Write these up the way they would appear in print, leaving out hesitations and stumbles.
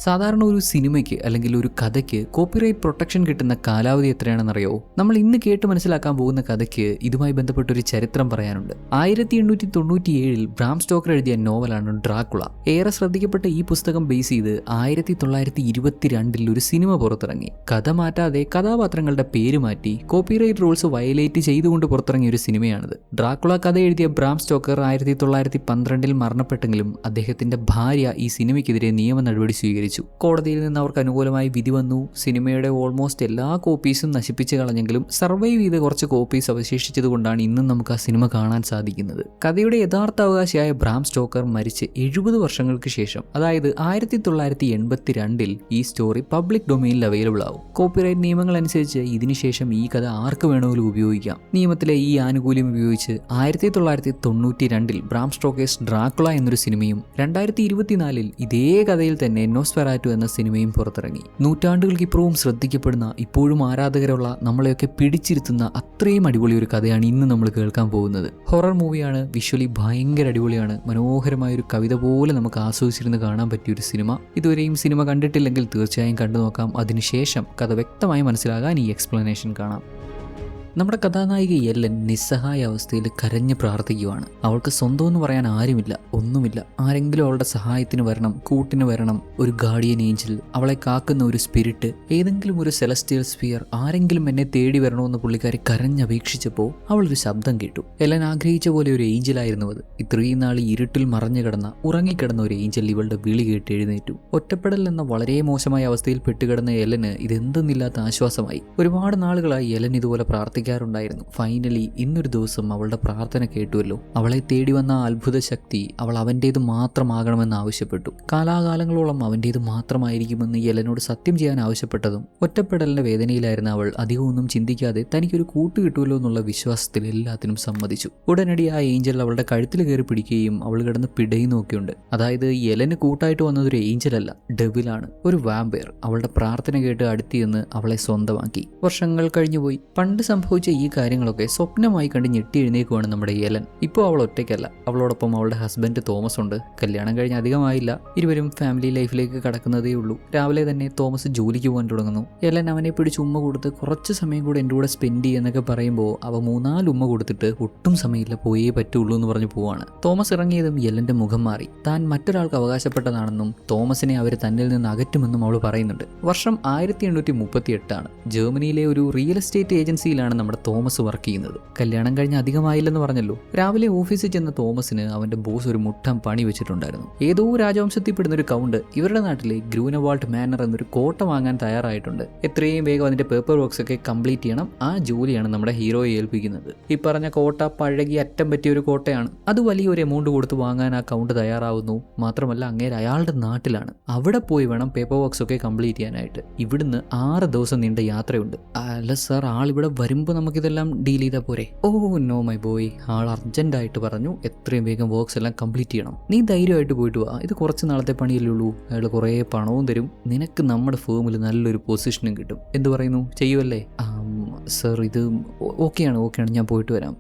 സാധാരണ ഒരു സിനിമയ്ക്ക് അല്ലെങ്കിൽ ഒരു കഥയ്ക്ക് കോപ്പിറൈറ്റ് പ്രൊട്ടക്ഷൻ കിട്ടുന്ന കാലാവധി എത്രയാണെന്നറിയോ? നമ്മൾ ഇന്ന് കേട്ട് മനസ്സിലാക്കാൻ പോകുന്ന കഥയ്ക്ക് ഇതുമായി ബന്ധപ്പെട്ട ഒരു ചരിത്രം പറയാനുണ്ട്. 1897 ബ്രാം സ്റ്റോക്കർ എഴുതിയ നോവലാണ് ഡ്രാക്കുള. ഏറെ ശ്രദ്ധിക്കപ്പെട്ട ഈ പുസ്തകം ബേസ് ചെയ്ത് 1922 ഒരു സിനിമ പുറത്തിറങ്ങി. കഥ മാറ്റാതെ കഥാപാത്രങ്ങളുടെ പേര് മാറ്റി കോപ്പിറൈറ്റ് റൂൾസ് വയലേറ്റ് ചെയ്തുകൊണ്ട് പുറത്തിറങ്ങിയ ഒരു സിനിമയാണിത്. ഡ്രാക്കുള കഥ എഴുതിയ ബ്രാം സ്റ്റോക്കർ 1912 മരണപ്പെട്ടെങ്കിലും അദ്ദേഹത്തിന്റെ ഭാര്യ ഈ സിനിമയ്ക്കെതിരെ നിയമ നടപടി സ്വീകരിച്ചു. കോടതിയിൽ നിന്ന് അവർക്ക് അനുകൂലമായി വിധി വന്നു. സിനിമയുടെ ഓൾമോസ്റ്റ് എല്ലാ കോപ്പീസും നശിപ്പിച്ചു കളഞ്ഞെങ്കിലും സർവൈവ് ചെയ്ത കുറച്ച് കോപ്പീസ് അവശേഷിച്ചതുകൊണ്ടാണ് ഇന്നും നമുക്ക് ആ സിനിമ കാണാൻ സാധിക്കുന്നത്. കഥയുടെ യഥാർത്ഥ അവകാശിയായ ബ്രാം സ്റ്റോക്കർ മരിച്ച് 70 വർഷങ്ങൾക്ക് ശേഷം, അതായത് 1982 ഈ സ്റ്റോറി പബ്ലിക് ഡൊമെയിനിൽ അവൈലബിൾ ആവും. കോപ്പിറൈറ്റ് നിയമങ്ങൾ അനുസരിച്ച് ഇതിനുശേഷം ഈ കഥ ആർക്ക് വേണമെങ്കിലും ഉപയോഗിക്കാം. നിയമത്തിലെ ഈ ആനുകൂല്യം ഉപയോഗിച്ച് 1992 ബ്രാം സ്റ്റോക്കേഴ്സ് ഡ്രാക്കുള എന്നൊരു സിനിമയും 2024 ഇതേ കഥയിൽ തന്നെ നോസ്ഫെറാറ്റു എന്ന സിനിമയും പുറത്തിറങ്ങി. നൂറ്റാണ്ടുകൾക്കിപ്പുറവും ശ്രദ്ധിക്കപ്പെടുന്ന, ഇപ്പോഴും ആരാധകരുള്ള, നമ്മളെയൊക്കെ പിടിച്ചിരുത്തുന്ന അത്രയും അടിപൊളി ഒരു കഥയാണ് ഇന്ന് നമ്മൾ കേൾക്കാൻ പോകുന്നത്. ഹൊറർ മൂവിയാണ്, വിഷ്വലി ഭയങ്കര അടിപൊളിയാണ്. മനോഹരമായൊരു കവിത പോലെ നമുക്ക് ആസ്വദിച്ചിരുന്ന് കാണാൻ പറ്റിയൊരു സിനിമ. ഇതുവരെയും സിനിമ കണ്ടിട്ടില്ലെങ്കിൽ തീർച്ചയായും കണ്ടു നോക്കാം. അതിനുശേഷം കഥ വ്യക്തമായി മനസ്സിലാകാൻ ഈ എക്സ്പ്ലനേഷൻ കാണാം. നമ്മുടെ കഥാനായിക എല്ലൻ നിസ്സഹായ അവസ്ഥയിൽ കരഞ്ഞ് പ്രാർത്ഥിക്കുവാണ്. അവൾക്ക് സ്വന്തം എന്ന് പറയാൻ ആരുമില്ല, ഒന്നുമില്ല. ആരെങ്കിലും അവളുടെ സഹായത്തിന് വരണം, കൂട്ടിന് വരണം. ഒരു ഗാർഡിയൻ ഏഞ്ചൽ, അവളെ കാക്കുന്ന ഒരു സ്പിരിറ്റ്, ഏതെങ്കിലും ഒരു സെലസ്റ്റിയൽ സ്ഫിയർ, ആരെങ്കിലും എന്നെ തേടി വരണമെന്ന് പുള്ളിക്കാരി കരഞ്ഞപേക്ഷിച്ചപ്പോൾ അവളൊരു ശബ്ദം കേട്ടു. എല്ലൻ ആഗ്രഹിച്ച പോലെ ഒരു ഏഞ്ചലായിരുന്നു അത്. ഇത്രയും നാൾ ഇരുട്ടിൽ മറഞ്ഞു കിടന്ന, ഉറങ്ങിക്കിടന്ന ഒരു ഏഞ്ചൽ ഇവളുടെ വിളി കേട്ട് എഴുന്നേറ്റു. ഒറ്റപ്പെടൽ എന്ന വളരെ മോശമായ അവസ്ഥയിൽ പെട്ടുകിടന്ന എല്ലന് ഇതെന്തെന്നില്ലാത്ത ആശ്വാസമായി. ഒരുപാട് നാളുകളായി എല്ലൻ ഇതുപോലെ പ്രാർത്ഥിക്കാറുണ്ടായിരുന്നു. ഫൈനലി ഇന്നൊരു ദിവസം അവളുടെ പ്രാർത്ഥന കേട്ടുവല്ലോ. അവളെ തേടി വന്ന അത്ഭുത ശക്തി അവൾ അവൻ്റേത് മാത്രമാകണമെന്ന് ആവശ്യപ്പെട്ടു. കാലാകാലങ്ങളോളം അവൻ്റേത് മാത്രമായിരിക്കുമെന്ന് എലനോട് സത്യം ചെയ്യാൻ ആവശ്യപ്പെട്ടതും ഒറ്റപ്പെടലിന്റെ വേദനയിലായിരുന്ന അവൾ അധികമൊന്നും ചിന്തിക്കാതെ തനിക്കൊരു കൂട്ട് കിട്ടുമല്ലോ എന്നുള്ള വിശ്വാസത്തിൽ എല്ലാത്തിനും സമ്മതിച്ചു. ഉടനടി ആ ഏഞ്ചൽ അവളുടെ കഴുത്തിൽ കയറി പിടിക്കുകയും അവൾ കിടന്ന് പിടയുന്നൊക്കെയുണ്ട്. അതായത് എലന് കൂട്ടായിട്ട് വന്നതൊരു ഏഞ്ചൽ അല്ല, ഡെവിലാണ്, ഒരു വാമ്പയർ. അവളുടെ പ്രാർത്ഥന കേട്ട് അടുത്തിയെന്ന് അവളെ സ്വന്തമാക്കി. വർഷങ്ങൾ കഴിഞ്ഞുപോയി. പണ്ട് സംഭവിച്ച ഈ കാര്യങ്ങളൊക്കെ സ്വപ്നമായി കണ്ട് ഞെട്ടി എഴുന്നേക്കുവാണ് നമ്മുടെ എലൻ. ഇപ്പോൾ അവൾ ഒറ്റയ്ക്കല്ല, അവളോടൊപ്പം അവളുടെ ഹസ്ബൻഡ് തോമസ് ഉണ്ട്. കല്യാണം കഴിഞ്ഞ് അധികമായില്ല, ഇരുവരും ഫാമിലി ലൈഫിലേക്ക് കടക്കുന്നതേ ഉള്ളൂ. രാവിലെ തന്നെ തോമസ് ജോലിക്ക് പോകാൻ തുടങ്ങുന്നു. എലൻ അവനെ പിടിച്ച് ഉമ്മ കൊടുത്ത് കുറച്ച് സമയം കൂടെ എൻ്റെ കൂടെ സ്പെൻഡ് ചെയ്യുന്നൊക്കെ പറയുമ്പോൾ അവ 3-4 ഉമ്മ കൊടുത്തിട്ട് ഒട്ടും സമയമില്ല, പോയേ പറ്റുള്ളൂ എന്ന് പറഞ്ഞു പോവാണ്. തോമസ് ഇറങ്ങിയതും എലന്റെ മുഖം മാറി. താൻ മറ്റൊരാൾക്ക് അവകാശപ്പെട്ടതാണെന്നും തോമസിനെ അവർ തന്നിൽ നിന്ന് അകറ്റുമെന്നും അവൾ പറയുന്നുണ്ട്. വർഷം 1838 ആണ്. ജർമ്മനിയിലെ ഒരു റിയൽ എസ്റ്റേറ്റ് ഏജൻസിയിലാണ് നമ്മുടെ തോമസ് വർക്ക് ചെയ്യുന്നത്. കല്യാണം കഴിഞ്ഞ് അധികമായില്ലെന്ന് പറഞ്ഞല്ലോ. രാവിലെ ഓഫീസിൽ ചെന്ന തോമസിന് അവന്റെ ബോസ് ഒരു മുട്ടം പണി വെച്ചിട്ടുണ്ടായിരുന്നു. ഏതോ രാജവംശത്തിൽപ്പെടുന്ന ഒരു കൗണ്ട് ഇവരുടെ നാട്ടിലെ ഗ്രൂനവാൾട്ട് മാനർ എന്നൊരു കോട്ട വാങ്ങാൻ തയ്യാറായിട്ടുണ്ട്. എത്രയും വേഗം അതിന്റെ പേപ്പർ വർക്ക്സ് ഒക്കെ കംപ്ലീറ്റ് ചെയ്യണം. ആ ജോലിയാണ് നമ്മുടെ ഹീറോയെ ഏൽപ്പിക്കുന്നത്. ഈ പറഞ്ഞ കോട്ട പഴകി അറ്റം പറ്റിയ ഒരു കോട്ടയാണ്. അത് വലിയൊരു എമൗണ്ട് കൊടുത്ത് വാങ്ങാൻ ആ കൗണ്ട് തയ്യാറാവുന്നു. മാത്രമല്ല അങ്ങേര് അയാളുടെ നാട്ടിലാണ്. അവിടെ പോയി വേണം പേപ്പർ വർക്ക്സ് ഒക്കെ കംപ്ലീറ്റ് ചെയ്യാനായിട്ട്. ഇവിടുന്ന് 6 ദിവസം നീണ്ട യാത്രയുണ്ട്. അല്ല സാർ, ആളിവിടെ വരുമ്പോൾ നമുക്കിതെല്ലാം ഡീൽ ചെയ്താൽ പോരെ? ഓ നോ മൈ ബോയ്, ആൾ അർജന്റായിട്ട് പറഞ്ഞു എത്രയും വേഗം വർക്ക്സ് എല്ലാം കംപ്ലീറ്റ് ചെയ്യണം. നീ ധൈര്യമായിട്ട് പോയിട്ട് വാ, ഇത് കുറച്ച് നാളത്തെ പണിയല്ലേ ഉള്ളൂ. അയാൾ കുറേ പണവും തരും, നിനക്ക് നമ്മുടെ ഫേമിൽ നല്ലൊരു പൊസിഷനും കിട്ടും. എന്ത് പറയുന്നു, ചെയ്യുമല്ലേ? സർ ഇത് ഓക്കെയാണ്, ഞാൻ പോയിട്ട് വരാം.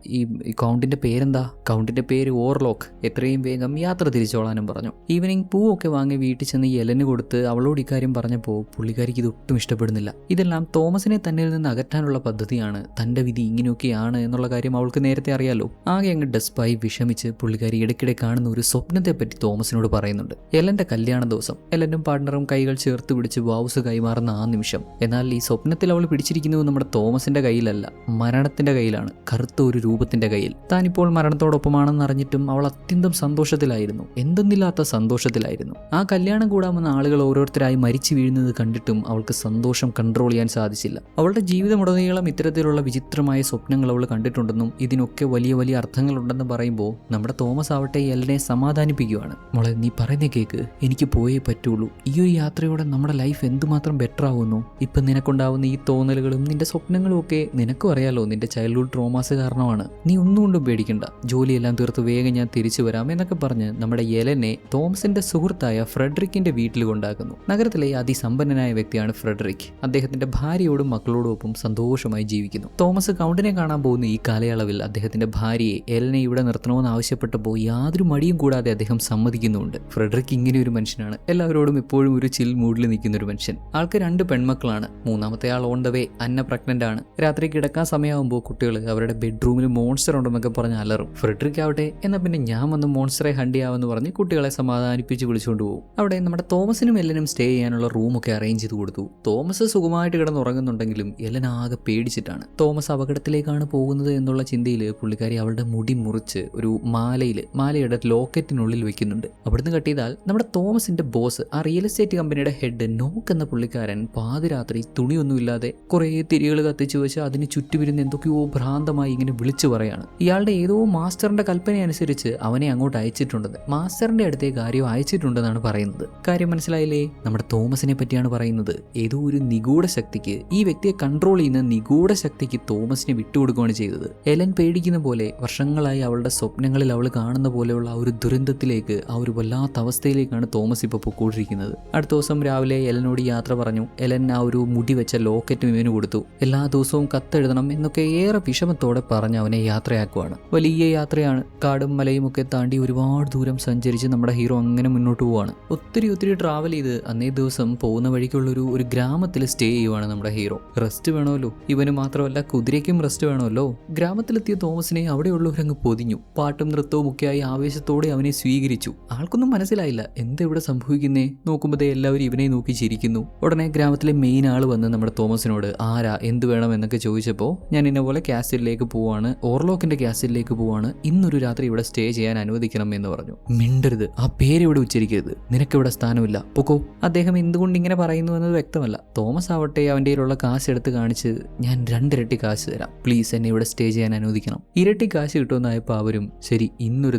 ഈ കൗണ്ടിന്റെ പേരെന്താ? കൗണ്ടിന്റെ പേര് ഓർലോക്ക്. എത്രയും വേഗം യാത്ര തിരിച്ചോളാനും പറഞ്ഞു. ഈവനിങ് പൂവൊക്കെ വാങ്ങി വീട്ടിൽ ചെന്ന് എലന് കൊടുത്ത് അവളോട് ഇക്കാര്യം പറഞ്ഞപ്പോൾ പുള്ളിക്കാരിക്ക് ഇത് ഒട്ടും ഇഷ്ടപ്പെടുന്നില്ല. ഇതെല്ലാം തോമസിനെ തന്നിൽ നിന്ന് അകറ്റാനുള്ള പദ്ധതിയാണ്, തന്റെ വിധി ഇങ്ങനെയൊക്കെയാണ് എന്നുള്ള കാര്യം അവൾക്ക് നേരത്തെ അറിയാലോ. ആകെ അങ്ങ് ഡെസ്പായി വിഷമിച്ച് പുള്ളിക്കാരി ഇടയ്ക്കിടെ കാണുന്ന ഒരു സ്വപ്നത്തെ പറ്റി തോമസിനോട് പറയുന്നുണ്ട്. എലന്റെ കല്യാണ ദിവസം എലനും പാർട്ണറും കൈകൾ ചേർത്ത് പിടിച്ച് വൗസ് കൈമാറുന്ന ആ നിമിഷം. എന്നാൽ ഈ സ്വപ്നത്തിൽ അവൾ പിടിച്ചിരിക്കുന്നത് നമ്മുടെ തോമസിന്റെ കയ്യിലല്ല, മരണത്തിന്റെ കയ്യിലാണ്, കറുത്ത ഒരു രൂപത്തിന്റെ കയ്യിൽ. താനിപ്പോൾ മരണത്തോടൊപ്പമാണെന്ന് അറിഞ്ഞിട്ടും അവൾ അത്യന്തം സന്തോഷത്തിലായിരുന്നു, എന്തെന്നില്ലാത്ത സന്തോഷത്തിലായിരുന്നു. ആ കല്യാണം കൂടാമെന്ന ആളുകൾ ഓരോരുത്തരായി മരിച്ചു വീഴുന്നത് കണ്ടിട്ടും അവൾക്ക് സന്തോഷം കൺട്രോൾ ചെയ്യാൻ സാധിച്ചില്ല. അവളുടെ ജീവിതമുടനീളം ഇത്തരത്തിലുള്ള വിചിത്രമായ സ്വപ്നങ്ങൾ അവൾ കണ്ടിട്ടുണ്ടെന്നും ഇതിനൊക്കെ വലിയ വലിയ അർത്ഥങ്ങളുണ്ടെന്ന് പറയുമ്പോൾ നമ്മുടെ തോമസ് ആവട്ടെ എല്ലനെ സമാധാനിപ്പിക്കുകയാണ്. മോളെ, നീ പറയുന്ന കേക്ക്, എനിക്ക് പോയേ പറ്റുള്ളൂ. ഈ ഒരു യാത്രയോടെ നമ്മുടെ ലൈഫ് എന്തുമാത്രം ബെറ്റർ ആവുന്നു. ഇപ്പം നിനക്കുണ്ടാവുന്ന ഈ തോന്നലുകളും നിന്റെ സ്വപ്നങ്ങളും ഒക്കെ നിനക്കും അറിയാലോ, നിന്റെ ചൈൽഡ്ഹുഡ് ട്രോമാസ് കാരണമാണ്. നീ ഒന്നുകൊണ്ടും പേടിക്കണ്ട, ജോലിയെല്ലാം തീർത്ത് വേഗം ഞാൻ തിരിച്ചു വരാം എന്നൊക്കെ പറഞ്ഞ് നമ്മുടെ എലനെ തോമസിന്റെ സുഹൃത്തായ ഫ്രെഡറിക്കിന്റെ വീട്ടിൽ കൊണ്ടാക്കുന്നു. നഗരത്തിലെ അതിസമ്പന്നനായ വ്യക്തിയാണ് ഫ്രെഡറിക്. അദ്ദേഹത്തിന്റെ ഭാര്യയോടും മക്കളോടും ഒപ്പം സന്തോഷമായി ജീവിക്കുന്നു. തോമസ് കൗണ്ടിനെ കാണാൻ പോകുന്ന ഈ കാലയളവിൽ അദ്ദേഹത്തിന്റെ ഭാര്യയെ എലനെ ഇവിടെ നിർത്തണമെന്ന് ആവശ്യപ്പെട്ടപ്പോൾ യാതൊരു മടിയും കൂടാതെ അദ്ദേഹം സമ്മതിക്കുന്നുണ്ട്. ഫ്രെഡറിക് ഇങ്ങനെ ഒരു മനുഷ്യനാണ്, എല്ലാവരോടും എപ്പോഴും ഒരു ചിൽ മൂഡിൽ നിൽക്കുന്ന ഒരു മനുഷ്യൻ. ആൾക്ക് 2 പെൺമക്കളാണ്. മൂന്നാമത്തെ ആൾ on the way, Anna pregnant ആണ്. രാത്രി കിടക്കാൻ സമയമാകുമ്പോൾ കുട്ടികൾ അവരുടെ ബെഡ്റൂമിൽ മോൺസ്റ്റർ ഉണ്ടെന്നൊക്കെ പറഞ്ഞ് അലറും. ഫ്രെഡറിക് ആവട്ടെ, എന്നാൽ പിന്നെ ഞാൻ വന്ന് മോൺസ്റ്ററെ ഹണ്ട് ചെയ്യാമെന്ന് പറഞ്ഞ് കുട്ടികളെ സമാധാനിപ്പിച്ച് വിളിച്ചുകൊണ്ട് പോകും. അവിടെ നമ്മുടെ തോമസിനും എല്ലനും സ്റ്റേ ചെയ്യാനുള്ള റൂമൊക്കെ അറേഞ്ച് ചെയ്ത് കൊടുത്തു. തോമസ് സുഖമായിട്ട് കിടന്നുറങ്ങുന്നുണ്ടെങ്കിലും എല്ലൻ ആകെ പേടിച്ചിട്ടാണ്. തോമസ് അപകടത്തിലേക്കാണ് പോകുന്നത് എന്നുള്ള ചിന്തയിൽ പുള്ളിക്കാരി അവളുടെ മുടി മുറിച്ച് ഒരു മാലയുടെ ലോക്കറ്റിനുള്ളിൽ വെക്കുന്നുണ്ട്. അവിടുന്ന് കട്ട് ചെയ്താൽ നമ്മുടെ തോമസിന്റെ ബോസ്, ആ റിയൽ എസ്റ്റേറ്റ് കമ്പനിയുടെ ഹെഡ് നോക്ക് എന്ന പുള്ളിക്കാരൻ പാതിരാത്രി തുണിയൊന്നുമില്ലാതെ കുറെ തിരികൾ കത്തിച്ചു വെച്ച് അതിന് ചുറ്റുമിരുന്ന് എന്തൊക്കെയോ ഭ്രാന്തമായി ഇങ്ങനെ വിളിച്ചു പറയാണ്. ഇയാളുടെ ഏതോ മാസ്റ്ററിന്റെ കൽപ്പന അനുസരിച്ച് അവനെ അങ്ങോട്ട് അയച്ചിട്ടുണ്ടെന്ന്, മാസ്റ്ററിന്റെ അടുത്തേക്ക് ആരെയോ അയച്ചിട്ടുണ്ടെന്നാണ് പറയുന്നത്. കാര്യം മനസ്സിലായില്ലേ? നമ്മുടെ തോമസിനെ പറ്റിയാണ് പറയുന്നത്. ഏതോ ഒരു നിഗൂഢ ശക്തിക്ക്, ഈ വ്യക്തിയെ കൺട്രോൾ ചെയ്യുന്ന നിഗൂഢ ശക്തിക്ക് തോമസിനെ വിട്ടുകൊടുക്കുകയാണ് ചെയ്തത്. എലൻ പേടിക്കുന്ന പോലെ വർഷങ്ങളായി അവളുടെ സ്വപ്നങ്ങളിൽ അവൾ കാണുന്ന പോലെയുള്ള ആ ഒരു ദുരന്തത്തിലേക്ക്, ആ ഒരു വല്ലാത്ത അവസ്ഥയിലേക്കാണ് തോമസ് ഇപ്പോൾ പൊക്കോണ്ടിരിക്കുന്നത്. അടുത്ത ദിവസം രാവിലെ എലനോട് യാത്ര പറഞ്ഞു. എലൻ ആ ഒരു മുടി വെച്ച ലോക്കറ്റ് ഇവന് കൊടുത്തു. എല്ലാ ദിവസവും കത്തെഴുതണം എന്നൊക്കെ ഏറെ വിഷമത്തോടെ പറഞ്ഞ് അവനെ യാത്രയാക്കുവാണ്. വലിയ യാത്രയാണ്. കാടും മലയും ഒക്കെ താണ്ടി ഒരുപാട് ദൂരം സഞ്ചരിച്ച് നമ്മുടെ ഹീറോ അങ്ങനെ മുന്നോട്ട് പോവാണ്. ഒത്തിരി ട്രാവൽ ചെയ്ത് അന്നേ ദിവസം പോകുന്ന വഴിക്കുള്ളൊരു ഗ്രാമത്തിൽ സ്റ്റേ ചെയ്യുവാണ് നമ്മുടെ ഹീറോ. റെസ്റ്റ് വേണമല്ലോ, ഇവന് മാത്രമല്ല കുതിരയ്ക്കും റെസ്റ്റ് വേണമല്ലോ. ഗ്രാമത്തിലെത്തിയ തോമസിനെ അവിടെയുള്ളവരങ്ങ് പൊതിഞ്ഞു. പാട്ടും നൃത്തവും ഒക്കെയായി ആവേശത്തോടെ അവനെ സ്വീകരിച്ചു. ആൾക്കൊന്നും മനസ്സിലായില്ല എന്താ ഇവിടെ സംഭവിക്കുന്നേ. നോക്കുമ്പോഴേ എല്ലാവരും ഇവനെ നോക്കി ചിരിക്കുന്നു. ഉടനെ ഗ്രാമത്തിലെ മെയിൻ ആൾ വന്ന് നമ്മുടെ തോമസിനോട് ആരാ, എന്ത് വേണം എന്നൊക്കെ ചോദിച്ചപ്പോൾ ഞാൻ ഇന്ന പോലെ കാസിലേക്ക് പോവാണ്, ഓർലോക്കിന്റെ കാസിലേക്ക് പോവാണ്, ഇന്നൊരു രാത്രി ഇവിടെ സ്റ്റേ ചെയ്യാൻ അനുവദിക്കണം എന്ന് പറഞ്ഞു. മിണ്ടരുത്, ആ പേര് ഇവിടെ ഉച്ചരിക്കരുത്, നിനക്കിവിടെ സ്ഥാനമില്ല, പൊക്കോ. അദ്ദേഹം എന്തുകൊണ്ട് ഇങ്ങനെ പറയുന്നു എന്നത് വ്യക്തമല്ല. തോമസ് ആവട്ടെ അവൻ്റെ കയ്യിലുള്ള കാശ് എടുത്ത് കാണിച്ച് ഞാൻ 2 ഇരട്ടി കാശ് തരാം, പ്ലീസ് എന്നെ ഇവിടെ സ്റ്റേ ചെയ്യാൻ അനുവദിക്കണം. ഇരട്ടി കാശ് കിട്ടുമെന്നായപ്പോൾ അവരും ശരി, ഇന്നൊരു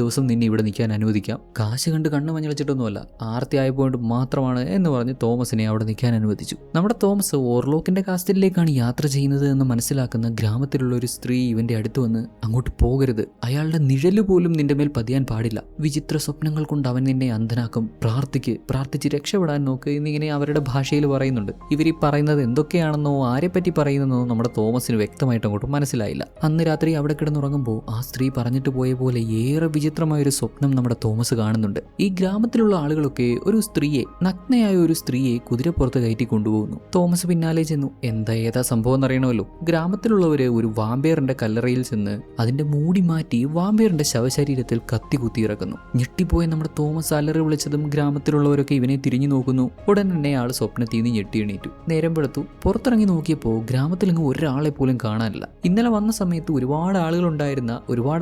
ദിവസം നിന്നെ ഇവിടെ നിൽക്കാൻ അനുവദിക്കാം. കാശ് കണ്ട് കണ്ണ് മഞ്ഞളിച്ചിട്ടൊന്നുമല്ല, ആർത്തി ആയപ്പോണ്ട് മാത്രമാണ് എന്ന് പറഞ്ഞ് തോമസിനെ അവിടെ നിൽക്കാൻ അനുവദിച്ചു. നമ്മുടെ തോമസ് ഓർലോക്കിന്റെ കാസ്റ്റലിലേക്കാണ് യാത്ര ചെയ്യുന്നത് എന്ന് മനസ്സിലാക്കുന്ന ഗ്രാമത്തിലുള്ള ഒരു സ്ത്രീ ഇവന്റെ അടുത്ത് വന്ന് അങ്ങോട്ട് പോകരുത്, അയാളുടെ നിഴല് പോലും നിന്റെ മേൽ പതിയാൻ പാടില്ല, വിചിത്ര സ്വപ്നങ്ങൾ കൊണ്ട് അവൻ നിന്നെ അന്ധനാക്കും, പ്രാർത്ഥിച്ച് രക്ഷപ്പെടാൻ നോക്ക് എന്നിങ്ങനെ അവരുടെ ഭാഷയിൽ പറയുന്നുണ്ട്. ഇവർ ഈ പറയുന്നത് എന്തൊക്കെയാണെന്നോ ആരെപ്പറ്റി പറയുന്നതെന്നോ നമ്മുടെ തോമസിന് വ്യക്തമായിട്ട് അങ്ങോട്ട് മനസ്സിലായില്ല. അന്ന് രാത്രി അവിടെ കിടന്നുറങ്ങുമ്പോൾ ആ സ്ത്രീ പറഞ്ഞിട്ട് പോയ പോലെ ഏറെ വിചിത്രമായൊരു സ്വപ്നം നമ്മുടെ തോമസ് കാണുന്നുണ്ട്. ഈ ഗ്രാമത്തിലുള്ള ആളുകളൊക്കെ ഒരു സ്ത്രീയെ, നഗ്നയായ ഒരു സ്ത്രീയെ കുതിരപ്പുറത്ത് കയറ്റി കൊണ്ടുപോകുന്നു. തോമസ് പിന്നാലെ ചെന്നു. ഏതാ സംഭവം എന്നറിയണമല്ലോ. ഗ്രാമത്തിലുള്ളവര് ഒരു വാമ്പയറിന്റെ കല്ലറയിൽ ചെന്ന് അതിന്റെ മൂടി മാറ്റി വാമ്പയറിന്റെ ശവശരീരത്തിൽ കത്തി കുത്തിയിറക്കുന്നു. ഞെട്ടിപ്പോയ നമ്മുടെ തോമസ് അലറി വിളിച്ചതും ഗ്രാമത്തിലുള്ളവരൊക്കെ ഇവനെ തിരിഞ്ഞു നോക്കുന്നു. ഉടൻ തന്നെ ആൾ സ്വപ്നത്തിൽ നിന്ന് ഞെട്ടി എണീറ്റു. നേരം വെളുത്തു. പുറത്തിറങ്ങി നോക്കിയപ്പോൾ ഗ്രാമത്തിലെങ്ങും ഒരാളെ പോലും കാണാനില്ല. ഇന്നലെ വന്ന സമയത്ത് ഒരുപാട്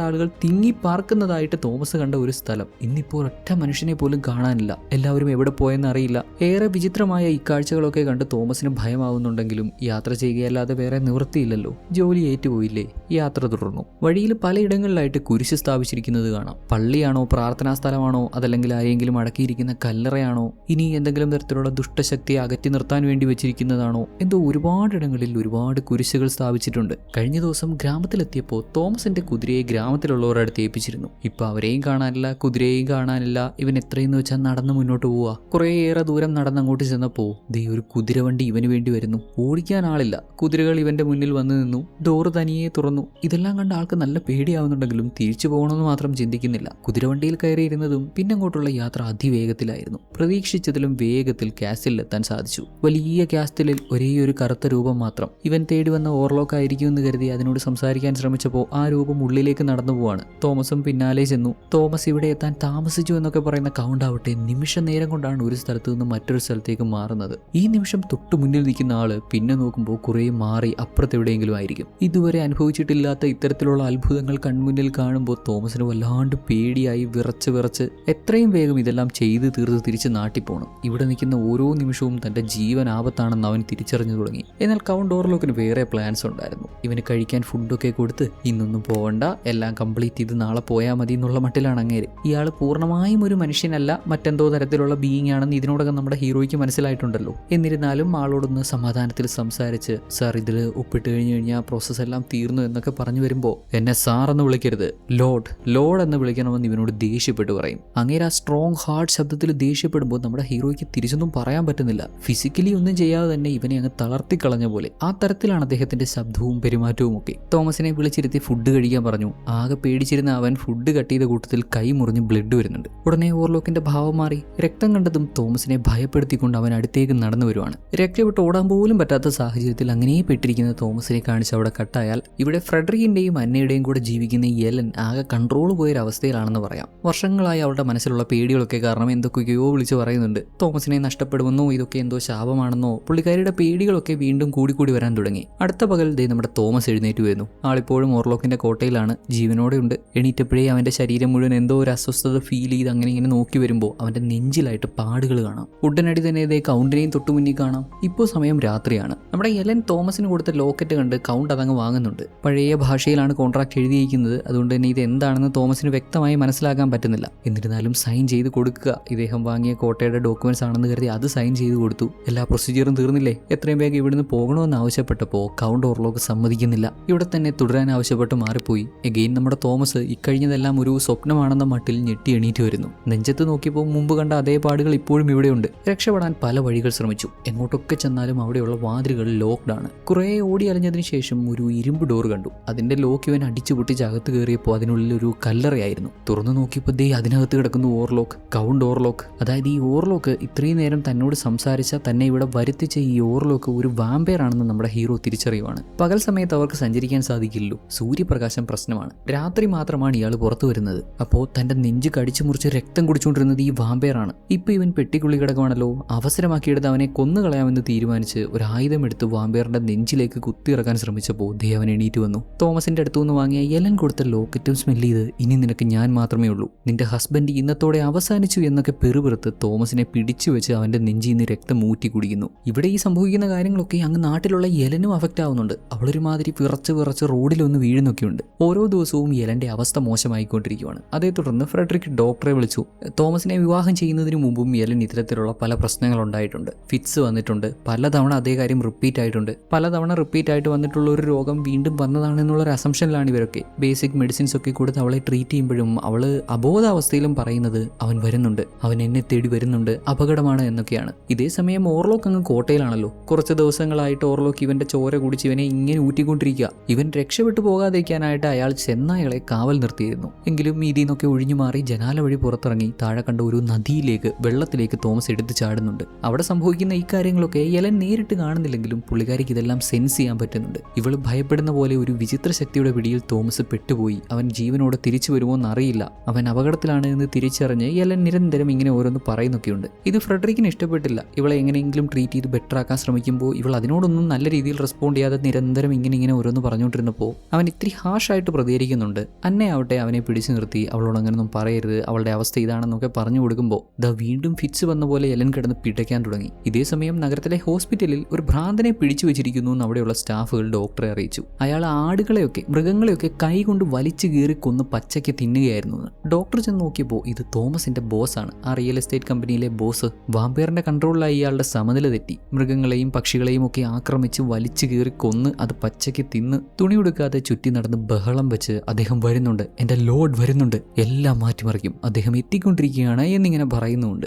ആളുകൾ തിങ്ങി പാർക്കുന്നതായിട്ട് തോമസ് കണ്ട ഒരു സ്ഥലം ഇന്നിപ്പോൾ ഒറ്റ മനുഷ്യനെ പോലും കാണാനില്ല. എല്ലാവരും എവിടെ പോയെന്ന് അറിയില്ല. ഏറെ വിചിത്രമായ ഈ കാഴ്ചകളൊക്കെ കണ്ട് തോമസിന് ഭയമാവുന്നുണ്ടെങ്കിലും യാത്ര ചെയ്യുകയല്ലാതെ വേറെ നിവൃത്തിയില്ലല്ലോ. ജോലി ഏറ്റുപോയില്ലേ. യാത്ര തുടർന്നു. വഴിയിൽ പലയിടങ്ങളിലായിട്ട് കുരിശ് സ്ഥാപിച്ചിരിക്കുന്നത് കാണാം. പള്ളിയാണോ, പ്രാർത്ഥനാ സ്ഥലമാണോ, അതല്ലെങ്കിൽ ആരെങ്കിലും അടക്കിയിരിക്കുന്ന കല്ലറയാണോ, ഇനി എന്തെങ്കിലും തരത്തിലുള്ള ദുഷ്ടശക്തിയെ അകറ്റി നിർത്താൻ വേണ്ടി വെച്ചിരിക്കുന്നതാണോ, എന്തോ ഒരുപാടിടങ്ങളിൽ ഒരുപാട് കുരിശുകൾ സ്ഥാപിച്ചിട്ടുണ്ട്. കഴിഞ്ഞ ദിവസം ഗ്രാമത്തിലെത്തിയപ്പോൾ തോമസിന്റെ കുതിരയെ ഗ്രാമത്തിലുള്ളവരുടെ അടുത്ത് ഏൽപ്പിച്ചിരുന്നു. ഇപ്പൊ അവരെയും കാണാനില്ല, കുതിരയെയും കാണാനില്ല. ഇവൻ എത്രയെന്ന് വെച്ചാൽ നടന്ന് മുന്നോട്ട് പോവുക. കുറേയേറെ ദൂരം നടന്നങ്ങോട്ട് ചെന്നപ്പോൾ ദേ ഒരു കുതിരവണ്ടി ഇവന് വേണ്ടി വരുന്നു. ഓടിക്കാൻ ആളില്ല. കുതിരകൾ ഇവന്റെ മുന്നിൽ വന്നു നിന്നു. ഡോറ് തനിയെ തുറന്നു. ഇതെല്ലാം കണ്ട ആൾക്ക് നല്ല പേടിയാവുന്നുണ്ടെങ്കിലും തിരിച്ചു പോകണമെന്ന് മാത്രം ചിന്തിക്കുന്നില്ല. കുതിരവണ്ടിയിൽ കയറിയിരുന്നതും പിന്നെ അങ്ങോട്ടുള്ള യാത്ര അതിവേഗത്തിലായിരുന്നു. പ്രതീക്ഷിച്ചതിലും വേഗത്തിൽ കാസിലെത്താൻ സാധിച്ചു. വലിയ കാസ്റ്റലിൽ ഒരേ ഒരു കറുത്ത രൂപം മാത്രം. ഇവൻ തേടി വന്ന ഓർലോക്ക് ആയിരിക്കും എന്ന് കരുതി അതിനോട് സംസാരിക്കാൻ ശ്രമിച്ചപ്പോൾ ആ രൂപം ഉള്ളിലേക്ക് നടന്നു പോവാണ്. തോമസും പിന്നാലെ ചെന്നു. തോമസ് ഇവിടെ എത്താൻ താമസിച്ചു എന്നൊക്കെ പറയുന്ന കൗണ്ട് ആവട്ടെ നിമിഷ നേരം കൊണ്ടാണ് ഒരു സ്ഥലത്ത് നിന്ന് മറ്റൊരു സ്ഥലത്തേക്ക് മാറുന്നത്. ഈ നിമിഷം തൊട്ടു മുന്നിൽ നിൽക്കുന്ന ആള് പിന്നെ നോക്കുമ്പോൾ കുറേ മാറി അപ്പുറത്തെവിടെയെങ്കിലും ആയിരിക്കും. ഇതുവരെ അനുഭവിച്ചിട്ടില്ലാത്ത ഇത്തരത്തിലുള്ള അത്ഭുതങ്ങൾ കൺമുന്നിൽ കാണുമ്പോൾ തോമസിന് വല്ലാണ്ട് പേടിയായി വിറച്ച് എത്രയും വേഗം ഇതെല്ലാം ചെയ്ത് തീർത്ത് തിരിച്ച് നാട്ടിപ്പോണം. ഇവിടെ നിൽക്കുന്ന ഓരോ നിമിഷവും തന്റെ ജീവൻ ആപത്താണെന്ന് അവൻ തിരിച്ചറിഞ്ഞു തുടങ്ങി. എന്നാൽ കൗണ്ട് ഓർലോക്കിന് വേറെ പ്ലാൻസ് ഉണ്ടായിരുന്നു. ഇവന് കഴിക്കാൻ ഫുഡൊക്കെ കൊടുത്ത് ഇന്നൊന്നും പോകണ്ട, എല്ലാം കംപ്ലീറ്റ് ചെയ്ത് നാളെ പോയാൽ മതി എന്നുള്ള മട്ടിലാണ് അങ്ങേര്. ഇയാൾ പൂർണ്ണമായും ഒരു മനുഷ്യനല്ല, മറ്റെന്തോ തരത്തിലുള്ള ബീയിങ് ആണെന്ന് ഇതിനോടകം നമ്മുടെ ഹീറോയ്ക്ക് മനസ്സിലായിട്ടുണ്ടല്ലോ. എന്നിരുന്നാലും ആളോടൊന്ന് സമാധാനത്തിൽ സംസാരിച്ച് കാണിച്ച് സാർ ഇതിൽ ഒപ്പിട്ട് കഴിഞ്ഞാൽ പ്രോസസ്സ് എല്ലാം തീർന്നു എന്നൊക്കെ പറഞ്ഞു വരുമ്പോൾ എന്നെ സാർ എന്ന് വിളിക്കരുത്, ലോഡ് എന്ന് വിളിക്കണമെന്ന് ഇവനോട് ദേഷ്യപ്പെട്ട് പറയും. അങ്ങേര് ആ സ്ട്രോങ് ഹാർഡ് ശബ്ദത്തിൽ ദേഷ്യപ്പെടുമ്പോൾ നമ്മുടെ ഹീറോയ്ക്ക് തിരിച്ചൊന്നും പറയാൻ പറ്റുന്നില്ല. ഫിസിക്കലി ഒന്നും ചെയ്യാതെ തന്നെ ഇവനെ അങ്ങ് തളർത്തിക്കളഞ്ഞ പോലെ ആ തരത്തിലാണ് അദ്ദേഹത്തിന്റെ ശബ്ദവും പെരുമാറ്റവും ഒക്കെ. തോമസിനെ വിളിച്ചിരുത്തി ഫുഡ് കഴിക്കാൻ പറഞ്ഞു. ആകെ പേടിച്ചിരുന്ന അവൻ ഫുഡ് കട്ട് ചെയ്ത കൂട്ടത്തിൽ കൈ മുറിഞ്ഞ് ബ്ലഡ് വരുന്നുണ്ട്. ഉടനെ ഓവർലോക്കിന്റെ ഭാവം മാറി. രക്തം കണ്ടതും തോമസിനെ ഭയപ്പെടുത്തിക്കൊണ്ട് അവൻ അടുത്തേക്ക് നടന്നു വരുവാണ്. രക്ഷപ്പെട്ട് ഓടാൻ പോലും പറ്റാത്ത സാഹചര്യത്തിൽ അങ്ങനെ പെട്ടിരിക്കുന്ന തോമസിനെ കാണിച്ച് അവിടെ കട്ടായാൽ ഇവിടെ ഫ്രെഡറിക്കിന്റെയും അന്നയുടെയും കൂടെ ജീവിക്കുന്ന എലൻ ആകെ കൺട്രോൾ പോയൊരവസ്ഥയിലാണെന്ന് പറയാം. വർഷങ്ങളായി അവളുടെ മനസ്സിലുള്ള പേടികളൊക്കെ കാരണം എന്തൊക്കെയോ വിളിച്ച് പറയുന്നുണ്ട്. തോമസിനെ നഷ്ടപ്പെടുമെന്നോ ഇതൊക്കെ എന്തോ ശാപമാണെന്നോ പുള്ളിക്കാരിയുടെ പേടികളൊക്കെ വീണ്ടും കൂടിക്കൂടി വരാൻ തുടങ്ങി. അടുത്ത പകൽ നമ്മുടെ തോമസ് എഴുന്നേറ്റ് വരുന്നു. ആളിപ്പോഴും ഓർലോക്കിന്റെ കോട്ടയിലാണ്, ജീവനോടെ ഉണ്ട്. എണീറ്റപ്പോഴേ അവന്റെ ശരീരം മുഴുവൻ എന്തോ ഒരു അസ്വസ്ഥത ഫീൽ ചെയ്ത് അങ്ങനെ ഇങ്ങനെ നോക്കി വരുമ്പോൾ അവന്റെ നെഞ്ചിലായിട്ട് പാടുകൾ കാണാം. ഉടനടി തന്നെ ഇതേ കൗണ്ടിനെയും തൊട്ടു മുന്നിൽ കാണാം. ഇപ്പോൾ സമയം രാത്രിയാണ്. നമ്മുടെ എലൻ തോമസിന് കൊടുത്ത ലോക്കറ്റ് കണ്ട് കൗണ്ട് അതങ്ങ് വാങ്ങുന്നുണ്ട്. പഴയ ഭാഷയിലാണ് കോൺട്രാക്ട് എഴുതിയിരിക്കുന്നത്. അതുകൊണ്ട് തന്നെ ഇത് എന്താണെന്ന് തോമസിന് വ്യക്തമായി മനസ്സിലാക്കാൻ പറ്റുന്നില്ല. എന്നിരുന്നാലും സൈൻ ചെയ്ത് കൊടുക്കുക. ഇദ്ദേഹം വാങ്ങിയ കോട്ടയുടെ ഡോക്യുമെന്റ്സ് ആണെന്ന് കരുതി അത് സൈൻ ചെയ്ത് കൊടുത്തു. എല്ലാ പ്രൊസീജിയറും തീർന്നില്ലേ, എത്രയും വേഗം ഇവിടുന്ന് പോകണമെന്ന് ആവശ്യപ്പെട്ടപ്പോൾ കൗണ്ട് ഓർലോക്ക് സമ്മതിക്കുന്നില്ല. ഇവിടെ തന്നെ തുടരാൻ ആവശ്യപ്പെട്ട് മാറിപ്പോയി. എഗെയിൻ നമ്മുടെ തോമസ് ഇക്കഴിഞ്ഞതെല്ലാം ഒരു സ്വപ്നമാണെന്ന മട്ടിൽ ഞെട്ടി എണീറ്റ് വരുന്നു. നെഞ്ചത്ത് നോക്കിയപ്പോൾ മുമ്പ് കണ്ട അതേ പാടുകൾ ഇപ്പോഴും ഇവിടെയുണ്ട്. രക്ഷപ്പെടാൻ പല വഴികൾ ശ്രമിച്ചു. എങ്ങോട്ടൊക്കെ ചെന്നാലും അവിടെയുള്ള വാതിലുകൾ ലോക്ക്ഡാണ്. കുറേ ഓടി അലഞ്ഞതിന് ശേഷം ഒരു ഇരുമ്പ് ഡോർ കണ്ടു. അതിന്റെ ലോക്ക് ഇവൻ അടിച്ചു പൊട്ടിച്ച് അകത്ത് കയറിയപ്പോൾ അതിനുള്ളിൽ ഒരു കല്ലറയായിരുന്നു. തുറന്നു നോക്കിയപ്പോൾ ദേ അതിനകത്ത് കിടക്കുന്നു ഓർലോക്ക്, കൗണ്ട് ഓർലോക്ക്. അതായത് ഈ ഓർലോക്ക് ഇത്രയും നേരം തന്നോട് സംസാരിച്ച തന്നെ ഇവിടെ വരുത്തിച്ച ഈ ഓർലോക്ക് ഒരു വാമ്പയർ ആണെന്ന് നമ്മുടെ ഹീറോ തിരിച്ചറിയുവാണ്. പകൽ സമയത്ത് അവർക്ക് സഞ്ചരിക്കാൻ സാധിക്കില്ലല്ലോ, സൂര്യപ്രകാശം പ്രശ്നമാണ്. രാത്രി മാത്രമാണ് ഇയാൾ പുറത്തു വരുന്നത്. അപ്പോൾ തന്റെ നെഞ്ച് കടിച്ചു മുറിച്ച് രക്തം കുടിച്ചുകൊണ്ടിരുന്നത് ഈ വാമ്പയർ ആണ്. ഇപ്പൊ ഇവൻ പെട്ടിക്കുള്ളി കിടക്കുവാണല്ലോ. അവസരമാക്കിയെടുത്ത് അവനെ കൊന്നുകളയാമെന്ന് തീരുമാനിച്ച് ഒരു ആയുധം എടുത്ത് വാമ്പയറിന്റെ നെഞ്ചിലേക്ക് കുത്തിയിറക്കാൻ ശ്രമിച്ചപ്പോൾ അവൻ എണീറ്റ് വന്നു. തോമസിന്റെ അടുത്തുനിന്ന് വാങ്ങിയ എലൻ കൊടുത്ത ലോക്കറ്റും സ്മെല്ല് ചെയ്ത് ഇനി നിനക്ക് ഞാൻ മാത്രമേ ഉള്ളൂ, നിന്റെ ഹസ്ബൻഡ് ഇന്നത്തോടെ അവസാനിച്ചു എന്നൊക്കെ പെറുപെറുത്ത് തോമസിനെ പിടിച്ചു വെച്ച് അവന്റെ നെഞ്ചിൽ നിന്ന് രക്തം ഊറ്റി കുടിക്കുന്നു. ഇവിടെ ഈ സംഭവിക്കുന്ന കാര്യങ്ങളൊക്കെ അങ്ങ് നാട്ടിലുള്ള എലനും അഫക്റ്റ് ആവുന്നുണ്ട്. അവളൊരുമാതിരി വിറച്ച് റോഡിലൊന്ന് വീഴുന്നൊക്കെയുണ്ട്. ഓരോ ദിവസവും എലന്റെ അവസ്ഥ മോശമായിക്കൊണ്ടിരിക്കുകയാണ്. അതേ തുടർന്ന് ഫ്രെഡറിക് ഡോക്ടറെ വിളിച്ചു. തോമസിനെ വിവാഹം ചെയ്യുന്നതിന് മുമ്പും എലൻ ഇത്തരത്തിലുള്ള പല പ്രശ്നങ്ങൾ ഉണ്ടായിട്ടുണ്ട്. ഫിറ്റ്സ് വന്നിട്ടുണ്ട്. പലതവണ അതേ കാര്യം റിപ്പീറ്റ് ആയിട്ടുണ്ട്. പലതവണ റിപ്പീറ്റ് ആയിട്ട് വന്നിട്ടുള്ള ഒരു രോഗം വീണ്ടും വന്നതാണെന്നുള്ളൊരു അസംഷനിലാണ് ഇവരൊക്കെ. ബേസിക് മെഡിസിൻസ് ഒക്കെ കൊടുത്ത് അവളെ ട്രീറ്റ് ചെയ്യുമ്പോഴും അവള് അബോധാവസ്ഥയിലും പറയുന്നത് അവൻ വരുന്നുണ്ട്, അവൻ എന്നെ തേടി വരുന്നുണ്ട്, അപകടമാണ് എന്നൊക്കെയാണ്. ഇതേ സമയം ഓർലോക്ക് അങ്ങ് കോട്ടയിലാണല്ലോ. കുറച്ച് ദിവസങ്ങളായിട്ട് ഓർലോക്ക് ഇവന്റെ ചോര കുടിച്ച് ഇവനെ ഇങ്ങനെ ഊറ്റിക്കൊണ്ടിരിക്കുക. ഇവൻ രക്ഷപ്പെട്ടു പോകാതിരിക്കാനായിട്ട് അയാൾ ചെന്നായകളെ കാവൽ നിർത്തിയിരുന്നു. എങ്കിലും ഇതിൽ നിന്നൊക്കെ ഒഴിഞ്ഞു മാറി ജനാല വഴി പുറത്തിറങ്ങി താഴെ കണ്ട ഒരു നദിയിലേക്ക്, വെള്ളത്തിലേക്ക് തോമസ് എടുത്ത് ചാടുന്നുണ്ട്. അവിടെ സംഭവിക്കുന്ന ഈ കാര്യങ്ങളൊക്കെ എലൻ നേരിട്ട് കാണുന്നില്ലെങ്കിലും പുള്ളിക്കാരിക്ക് ഇതെല്ലാം സെൻസ് ചെയ്യാൻ പറ്റുന്നുണ്ട്. ഇവള് ഭയപ്പെടുന്ന പോലെ ഒരു വിചിത്ര ശക്തിയുടെ പിടിയിൽ തോമസ് പെട്ടുപോയി. അവൻ ജീവനോടെ തിരിച്ചു വരുമോ എന്നറിയില്ല. അവൻ അപകടത്തിലാണ് എന്ന് തിരിച്ചറിഞ്ഞ് എലൻ നിരന്തരം ഇങ്ങനെ ഓരോന്ന് പറയുന്നൊക്കെയുണ്ട്. ഇത് ഫ്രെഡറിക്കിന് ഇഷ്ടപ്പെട്ടില്ല. ഇവളെ എങ്ങനെയെങ്കിലും ട്രീറ്റ് ചെയ്ത് ബെറ്റർ ആക്കാൻ ശ്രമിക്കുമ്പോൾ ഇവൾ അതിനോടൊന്നും നല്ല രീതിയിൽ റെസ്പോണ്ട് ചെയ്യാതെ നിരന്തരം ഇങ്ങനെ ഓരോന്ന് പറഞ്ഞുകൊണ്ടിരുന്നപ്പോൾ അവൻ ഇത്തിരി ഹാഷായിട്ട് പ്രതികരിക്കുന്നുണ്ട്. അന്നയാവട്ടെ അവനെ പിടിച്ചു നിർത്തി അവളോട് അങ്ങനെയൊന്നും പറയരുത്, അവളുടെ അവസ്ഥ ഇതാണെന്നൊക്കെ പറഞ്ഞു കൊടുക്കുമ്പോൾ വീണ്ടും ഫിറ്റ്സ് വന്ന പോലെ എലൻ കിടന്ന് പിടയ്ക്കാൻ തുടങ്ങി. ഇതേ സമയം നഗരത്തിലെ ഹോസ്പിറ്റലിൽ ഒരു ഭ്രാന്തനെ പിടിച്ചു വെച്ചിരിക്കുന്നു എന്ന് അവിടെയുള്ള സ്റ്റാഫുകൾ ഡോക്ടറെ അറിയിച്ചു. അയാൾ ആടുകളെയൊക്കെ മൃഗങ്ങളെയൊക്കെ കൈ കൊണ്ട് വലിച്ചു കീറി കൊന്ന് പച്ചയ്ക്ക് തിന്നുകയായിരുന്നു. ഡോക്ടർ ചെന്ന് നോക്കിയപ്പോൾ ഇത് തോമസിന്റെ ബോസാണ്. ആ റിയൽ എസ്റ്റേറ്റ് കമ്പനിയിലെ ബോസ്. വാമ്പയറിന്റെ കൺട്രോളിലായി ഇയാളുടെ സമനില തെറ്റി. മൃഗങ്ങളെയും പക്ഷികളെയും ഒക്കെ ആക്രമിച്ച് വലിച്ചു കീറി കൊന്ന് അത് പച്ചയ്ക്ക് തിന്ന് തുണി ഉടുക്കാതെ ചുറ്റി നടന്ന് ബഹളം വെച്ച് അദ്ദേഹം വരുന്നുണ്ട്, എന്റെ ലോഡ് വരുന്നുണ്ട്, എല്ലാം മാറ്റിമറിക്കും, അദ്ദേഹം എത്തിക്കൊണ്ടിരിക്കുകയാണ് എന്നിങ്ങനെ പറയുന്നുണ്ട്.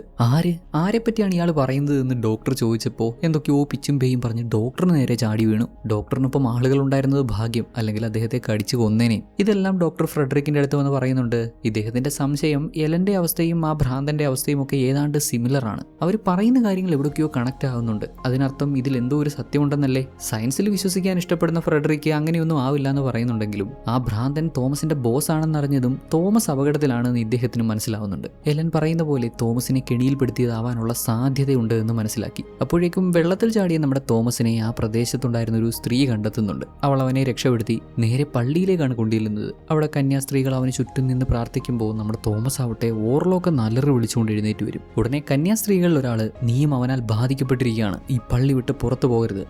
ആരെ പറ്റിയാണ് ഇയാൾ പറയുന്നത് എന്ന് ഡോക്ടർ ചോദിച്ചപ്പോൾ എന്തൊക്കെയോ പിച്ചും പേയും പറഞ്ഞ് ഡോക്ടറിന് നേരെ ചാടി വീണു. ഡോക്ടറിനൊപ്പം ആളുകൾ ഉണ്ടായിരുന്നത് ഭാഗ്യം, അല്ലെങ്കിൽ അദ്ദേഹത്തെ കടിച്ചു കൊന്നേനെ. ഇതെല്ലാം ഡോക്ടർ ഫ്രെഡറിക്കിന്റെ അടുത്ത് വന്ന് പറയുന്നുണ്ട്. ഇദ്ദേഹത്തിന്റെ സംശയം എലന്റെ അവസ്ഥയും ആ ഭ്രാന്തന്റെ അവസ്ഥയും ഒക്കെ ഏതാണ്ട് സിമിലർ ആണ്. അവർ പറയുന്ന കാര്യങ്ങൾ എവിടേക്കോ കണക്ട് ആവുന്നുണ്ട്. അതിനർത്ഥം ഇതിൽ എന്തോ ഒരു സത്യമുണ്ടെന്നല്ലേ. സയൻസിൽ വിശ്വസിക്കാൻ ഇഷ്ടപ്പെടുന്ന ഫ്രെഡറിക്ക് അങ്ങനെയൊന്നും ആവില്ല എന്ന് പറയുന്നുണ്ടെങ്കിലും ആ ഭ്രാന്തൻ തോമസിന്റെ ബോസ് ആണെന്നറിഞ്ഞതും തോമസ് അപകടത്തിലാണെന്ന് ഇദ്ദേഹത്തിന് മനസ്സിലാവുന്നുണ്ട്. എലൻ പറയുന്ന പോലെ തോമസിനെ കെണിയിൽപ്പെടുത്തിയതാവാനുള്ള സാധ്യതയുണ്ട് എന്ന് മനസ്സിലാക്കി. അപ്പോഴേക്കും വെള്ളത്തിൽ ചാടിയ നമ്മുടെ തോമസിനെ ആ പ്രദേശത്തുണ്ടായിരുന്ന ഒരു സ്ത്രീ കണ്ടെത്തുന്നുണ്ട്. അവൾ അവനെ രക്ഷപ്പെടുത്തി നേരെ പള്ളിയിലേക്കാണ് കൊണ്ടുചെല്ലുന്നത്. അവിടെ കന്യാസ്ത്രീകൾ അവന് ചുറ്റും നിന്ന് പ്രാർത്ഥിക്കുമ്പോൾ നമ്മുടെ തോമസ് ആവട്ടെ ഓർലോക്ക് നല്ലറി വിളിച്ചുകൊണ്ട് എഴുന്നേറ്റ് വരും. ഉടനെ കന്യാസ്ത്രീകളിൽ ഒരാള് നീയും അവനാൽ ബാധിക്കപ്പെട്ടിരിക്കുകയാണ്, ഈ പള്ളി വിട്ട് പുറത്തു പോകരുത്,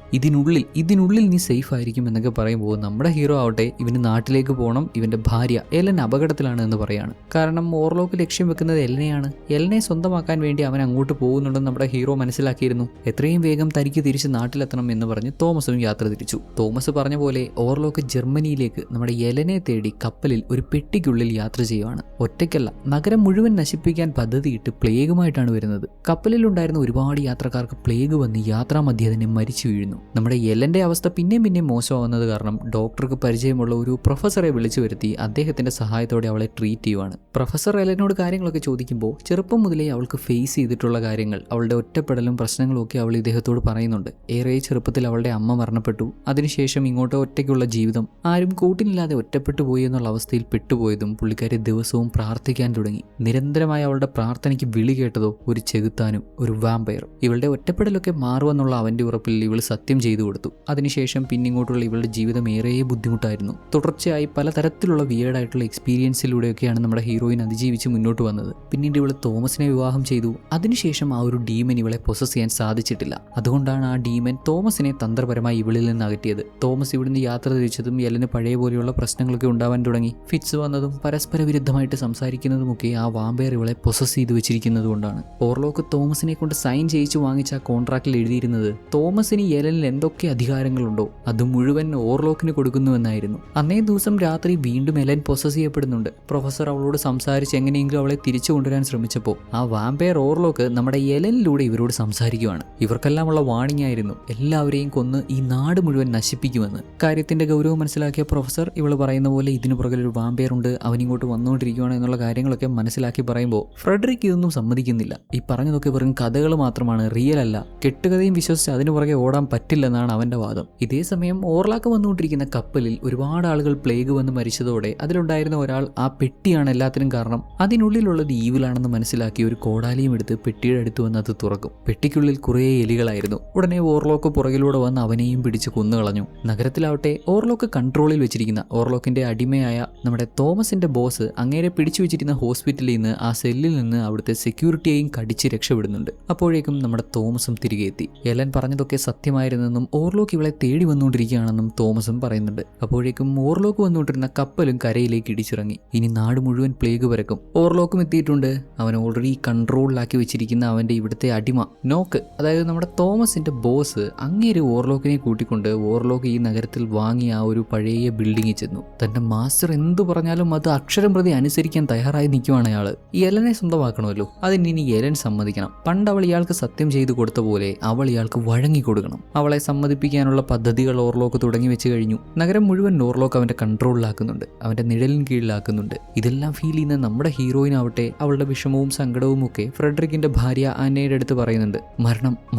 ഇതിനുള്ളിൽ നീ സേഫ് ആയിരിക്കും എന്നൊക്കെ പറയുമ്പോൾ നമ്മുടെ ഹീറോ ആവട്ടെ ഇവന് നാട്ടിലേക്ക് പോകണം, ഇവന്റെ ഭാര്യ എലൻ അപകടത്തിലാണ് എന്ന് പറയാണ്. കാരണം ഓർലോക്ക് ലക്ഷ്യം വെക്കുന്നത് എലനെയാണ്. എലനെ സ്വന്തമാക്കാൻ വേണ്ടി അവൻ അങ്ങോട്ട് പോകുന്നുണ്ടെന്ന് നമ്മുടെ ഹീറോ മനസ്സിലാക്കിയിരുന്നു. എത്രയും വേഗം തനിക്ക് തിരിച്ച് നാട്ടിലെത്തണം എന്ന് പറഞ്ഞ് തോമസും യാത്ര തിരിച്ചു. തോമസ് പറഞ്ഞ പോലെ ഓർലോക്ക് ജർമ്മനിയിലേക്ക് നമ്മുടെ യെലനെ തേടി കപ്പലിൽ ഒരു പെട്ടിക്കുള്ളിൽ യാത്ര ചെയ്യുവാണ്. ഒറ്റയ്ക്കല്ല, നഗരം മുഴുവൻ നശിപ്പിക്കാൻ പദ്ധതിയിട്ട് പ്ലേഗുമായിട്ടാണ് വരുന്നത്. കപ്പലിലുണ്ടായിരുന്ന ഒരുപാട് യാത്രക്കാർക്ക് പ്ലേഗ് വന്ന് യാത്രാമധ്യേ തന്നെ മരിച്ചു വീഴുന്നു. നമ്മുടെ യെലന്റെ അവസ്ഥ പിന്നെയും മോശമാവുന്നത് കാരണം ഡോക്ടർക്ക് പരിചയമുള്ള ഒരു പ്രൊഫസറെ വിളിച്ചു വരുത്തി അദ്ദേഹത്തിന്റെ സഹായത്തോടെ അവളെ ട്രീറ്റ് ചെയ്യുവാണ്. പ്രൊഫസർ എലനോട് കാര്യങ്ങളൊക്കെ ചോദിക്കുമ്പോൾ ചെറുപ്പം മുതലേ അവൾക്ക് ഫേസ് ചെയ്തിട്ടുള്ള കാര്യങ്ങൾ, അവളുടെ ഒറ്റപ്പെടലും പ്രശ്നങ്ങളും ഒക്കെ അവൾ ഇദ്ദേഹത്തോട് പറയുന്നുണ്ട്. ഏറെ ചെറുപ്പത്തിൽ അവളുടെ അമ്മ മരണപ്പെട്ടു. അതിനുശേഷം ഇങ്ങോട്ട് ഒറ്റയ്ക്കുള്ള ജീവിതം, ആരും കൂട്ടിനില്ലാതെ ഒറ്റപ്പെട്ടു പോയി എന്നുള്ള അവസ്ഥയിൽ പെട്ടുപോയതും പുള്ളിക്കാരി ദിവസവും പ്രാർത്ഥിക്കാൻ തുടങ്ങി. നിരന്തരമായ അവളുടെ പ്രാർത്ഥനയ്ക്ക് വിളി കേട്ടതോ ഒരു ചെകുത്താനും ഒരു വാമ്പയർ. ഇവളുടെ ഒറ്റപ്പെടലൊക്കെ മാറുമെന്നുള്ള അവന്റെ ഉറപ്പിൽ ഇവൾ സത്യം ചെയ്തു കൊടുത്തു. അതിനുശേഷം പിന്നിങ്ങോട്ടുള്ള ഇവളുടെ ജീവിതം ഏറെ ബുദ്ധിമുട്ടായിരുന്നു. തുടർച്ചയായി പലതരത്തിലുള്ള വിയേർഡായിട്ടുള്ള എക്സ്പീരിയൻസിലൂടെയൊക്കെയാണ് നമ്മുടെ ഹീറോയിൻ അതിജീവിച്ച് മുന്നോട്ട് വന്നത്. പിന്നീട് ഇവൾ തോമസിനെ വിവാഹം ചെയ്തു. അതിനുശേഷം ആ ഒരു ഡീമൻ ഇവളെ പൊസസ് ചെയ്യാൻ സാധിച്ചിട്ടില്ല. അതുകൊണ്ടാണ് ആ ഡീമൻ തോമസിനെ തന്ത്രപരമായി ഇവളിൽ നിന്ന് അകറ്റിയത്. തോമസ് ഇവിടുന്ന് യാത്ര തിരിച്ചതും യെലന് പഴയ പോലെയുള്ള പ്രശ്നങ്ങളൊക്കെ ഉണ്ടാവാൻ തുടങ്ങി. ഫിറ്റ്സ് വന്നതും പരസ്പര വിരുദ്ധമായിട്ട് സംസാരിക്കുന്നതുമൊക്കെ ആ വാമ്പയർ ഇവളെ പൊസസ് ചെയ്ത് വെച്ചിരിക്കുന്നത് കൊണ്ടാണ്. ഓർലോക്ക് തോമസിനെ കൊണ്ട് സൈൻ ചെയ്യിച്ചു വാങ്ങിച്ച ആ കോൺട്രാക്റ്റിൽ എഴുതിയിരുന്നത് തോമസിന് യെലനിൽ എന്തൊക്കെ അധികാരങ്ങളുണ്ടോ അത് മുഴുവൻ ഓർലോക്കിന് കൊടുക്കുന്നുവെന്നായിരുന്നു. അന്നേ ദിവസം രാത്രി വീണ്ടും എലൻ പൊസസ് ചെയ്യപ്പെടുന്നുണ്ട്. പ്രൊഫസർ അവളോട് സംസാരിച്ച് എങ്ങനെയെങ്കിലും അവളെ തിരിച്ചു കൊണ്ടുവരാൻ ശ്രമിച്ചപ്പോൾ ആ വാമ്പയർ ഓർലോക്ക് നമ്മുടെ യെലനിലൂടെ ഇവരോട് സംസാരിക്കുവാണ്. ഇവർക്കെല്ലാമുള്ള വാണിംഗ് ആയിരുന്നു, എല്ലാവരെയും കൊന്ന് ഈ നാട് മുഴുവൻ നശിപ്പിക്കുമെന്ന്. കാര്യത്തിന്റെ ഗൗരവം മനസ്സിലാക്കിയ പ്രൊഫസർ ഇവൾ പറയുന്ന പോലെ ഇതിനു പുറകിൽ ഒരു വാമ്പയർ ഉണ്ട്, അവനിങ്ങോട്ട് വന്നുകൊണ്ടിരിക്കുകയാണ് എന്നുള്ള കാര്യങ്ങളൊക്കെ മനസ്സിലാക്കി പറയുമ്പോൾ ഫ്രെഡറിക് ഇതൊന്നും സമ്മതിക്കുന്നില്ല. ഈ പറഞ്ഞതൊക്കെ വെറും കഥകൾ മാത്രമാണ്, റിയൽ അല്ല. കെട്ടുകഥയും വിശ്വസിച്ച് അതിനു പുറകെ ഓടാൻ പറ്റില്ലെന്നാണ് അവന്റെ വാദം. ഇതേ സമയം ഓർലാക്ക് വന്നുകൊണ്ടിരിക്കുന്ന കപ്പലിൽ ഒരുപാട് ആളുകൾ പ്ലേഗ് വന്ന് മരിച്ചതോടെ അതിലുണ്ടായിരുന്ന ഒരാൾ ആ പെട്ടിയാണ് എല്ലാത്തിനും കാരണം, അതിനുള്ളിലുള്ളത് ഈവിലാണെന്ന് മനസ്സിലാക്കി ഒരു കോടാലിയും എടുത്ത് പെട്ടിയുടെ അടുത്ത് വന്ന് അത് തുറക്കും. പെട്ടിക്കുള്ളിൽ കുറേ എലികളായിരുന്നു. ഉടനെ ഓർലോക്ക് പുറകിലൂടെ വന്ന് അവനെയും പിടിച്ച് കൊന്നുകളഞ്ഞു. നഗരത്തിലാവട്ടെ ഓർലോക്ക് കൺട്രോളിൽ വെച്ചിരിക്കുന്ന ഓർലോക്കിന്റെ അടിമയായ നമ്മുടെ തോമസിന്റെ ബോസ് അങ്ങേരെ പിടിച്ചു വെച്ചിരുന്ന ഹോസ്പിറ്റലിൽ നിന്ന് ആ സെല്ലിൽ നിന്ന് അവിടുത്തെ സെക്യൂരിറ്റിയെയും കടിച്ച് രക്ഷപ്പെടുന്നുണ്ട്. അപ്പോഴേക്കും നമ്മുടെ തോമസും തിരികെ എത്തി. എലൻ പറഞ്ഞതൊക്കെ സത്യമായിരുന്നെന്നും ഓർലോക്ക് ഇവളെ തേടി വന്നുകൊണ്ടിരിക്കുകയാണെന്നും തോമസും പറയുന്നുണ്ട്. അപ്പോഴേക്കും ഓർലോക്ക് വന്നുകൊണ്ടിരുന്ന കപ്പലും കരയിലേക്ക് ഇടിച്ചിറങ്ങി. ഇനി നാട് മുഴുവൻ പ്ലേഗ് പരക്കും. ഓർലോക്കും എത്തിയിട്ടുണ്ട്. അവൻ ഓൾറെഡി കൺട്രോളിലാക്കി വെച്ചിരിക്കുന്ന അവന്റെ ഇവിടുത്തെ അടിമ നോക്ക്, അതായത് നമ്മുടെ തോമസിന്റെ ബോസ്, അങ്ങേര് ഓർലോക്കിനെ കൂട്ടിക്കൊണ്ട് ഓർലോക്ക് ഈ നഗരത്തിൽ വാങ്ങിയ ആ ഒരു പഴയ ബിൽഡിങ്ങിൽ ചെന്നു. തന്റെ മാസ്റ്റർ എന്തു പറഞ്ഞാലും അത് അക്ഷരം പ്രതി അനുസരിക്കാൻ തയ്യാറായി നിൽക്കുവാണ് അയാള്. ഈ എലനെ സ്വന്തമാക്കണമല്ലോ, അതിനി എലൻ സമ്മതിക്കണം. പണ്ട് അവൾ ഇയാൾക്ക് സത്യം ചെയ്തു കൊടുത്ത പോലെ അവൾ ഇയാൾക്ക് വഴങ്ങി കൊടുക്കണം. അവളെ സമ്മതിപ്പിക്കാനുള്ള പദ്ധതികൾ ഓർലോക്ക് തുടങ്ങി വെച്ച് കഴിഞ്ഞു. നഗരം മുഴുവൻ ഓർലോക്ക് അവന്റെ കൺട്രോളിലാക്കുന്നുണ്ട്, അവന്റെ നിഴലിൻ കീഴിലാക്കുന്നുണ്ട്. ഇതെല്ലാം ഫീൽ ചെയ്യുന്ന നമ്മുടെ ഹീറോയിനാവട്ടെ അവളുടെ വിഷമവും സങ്കടവും ഒക്കെ ഫ്രെഡറിക്കിന്റെ ഭാര്യ ആന്നയുടെ അടുത്ത് പറയുന്നുണ്ട്.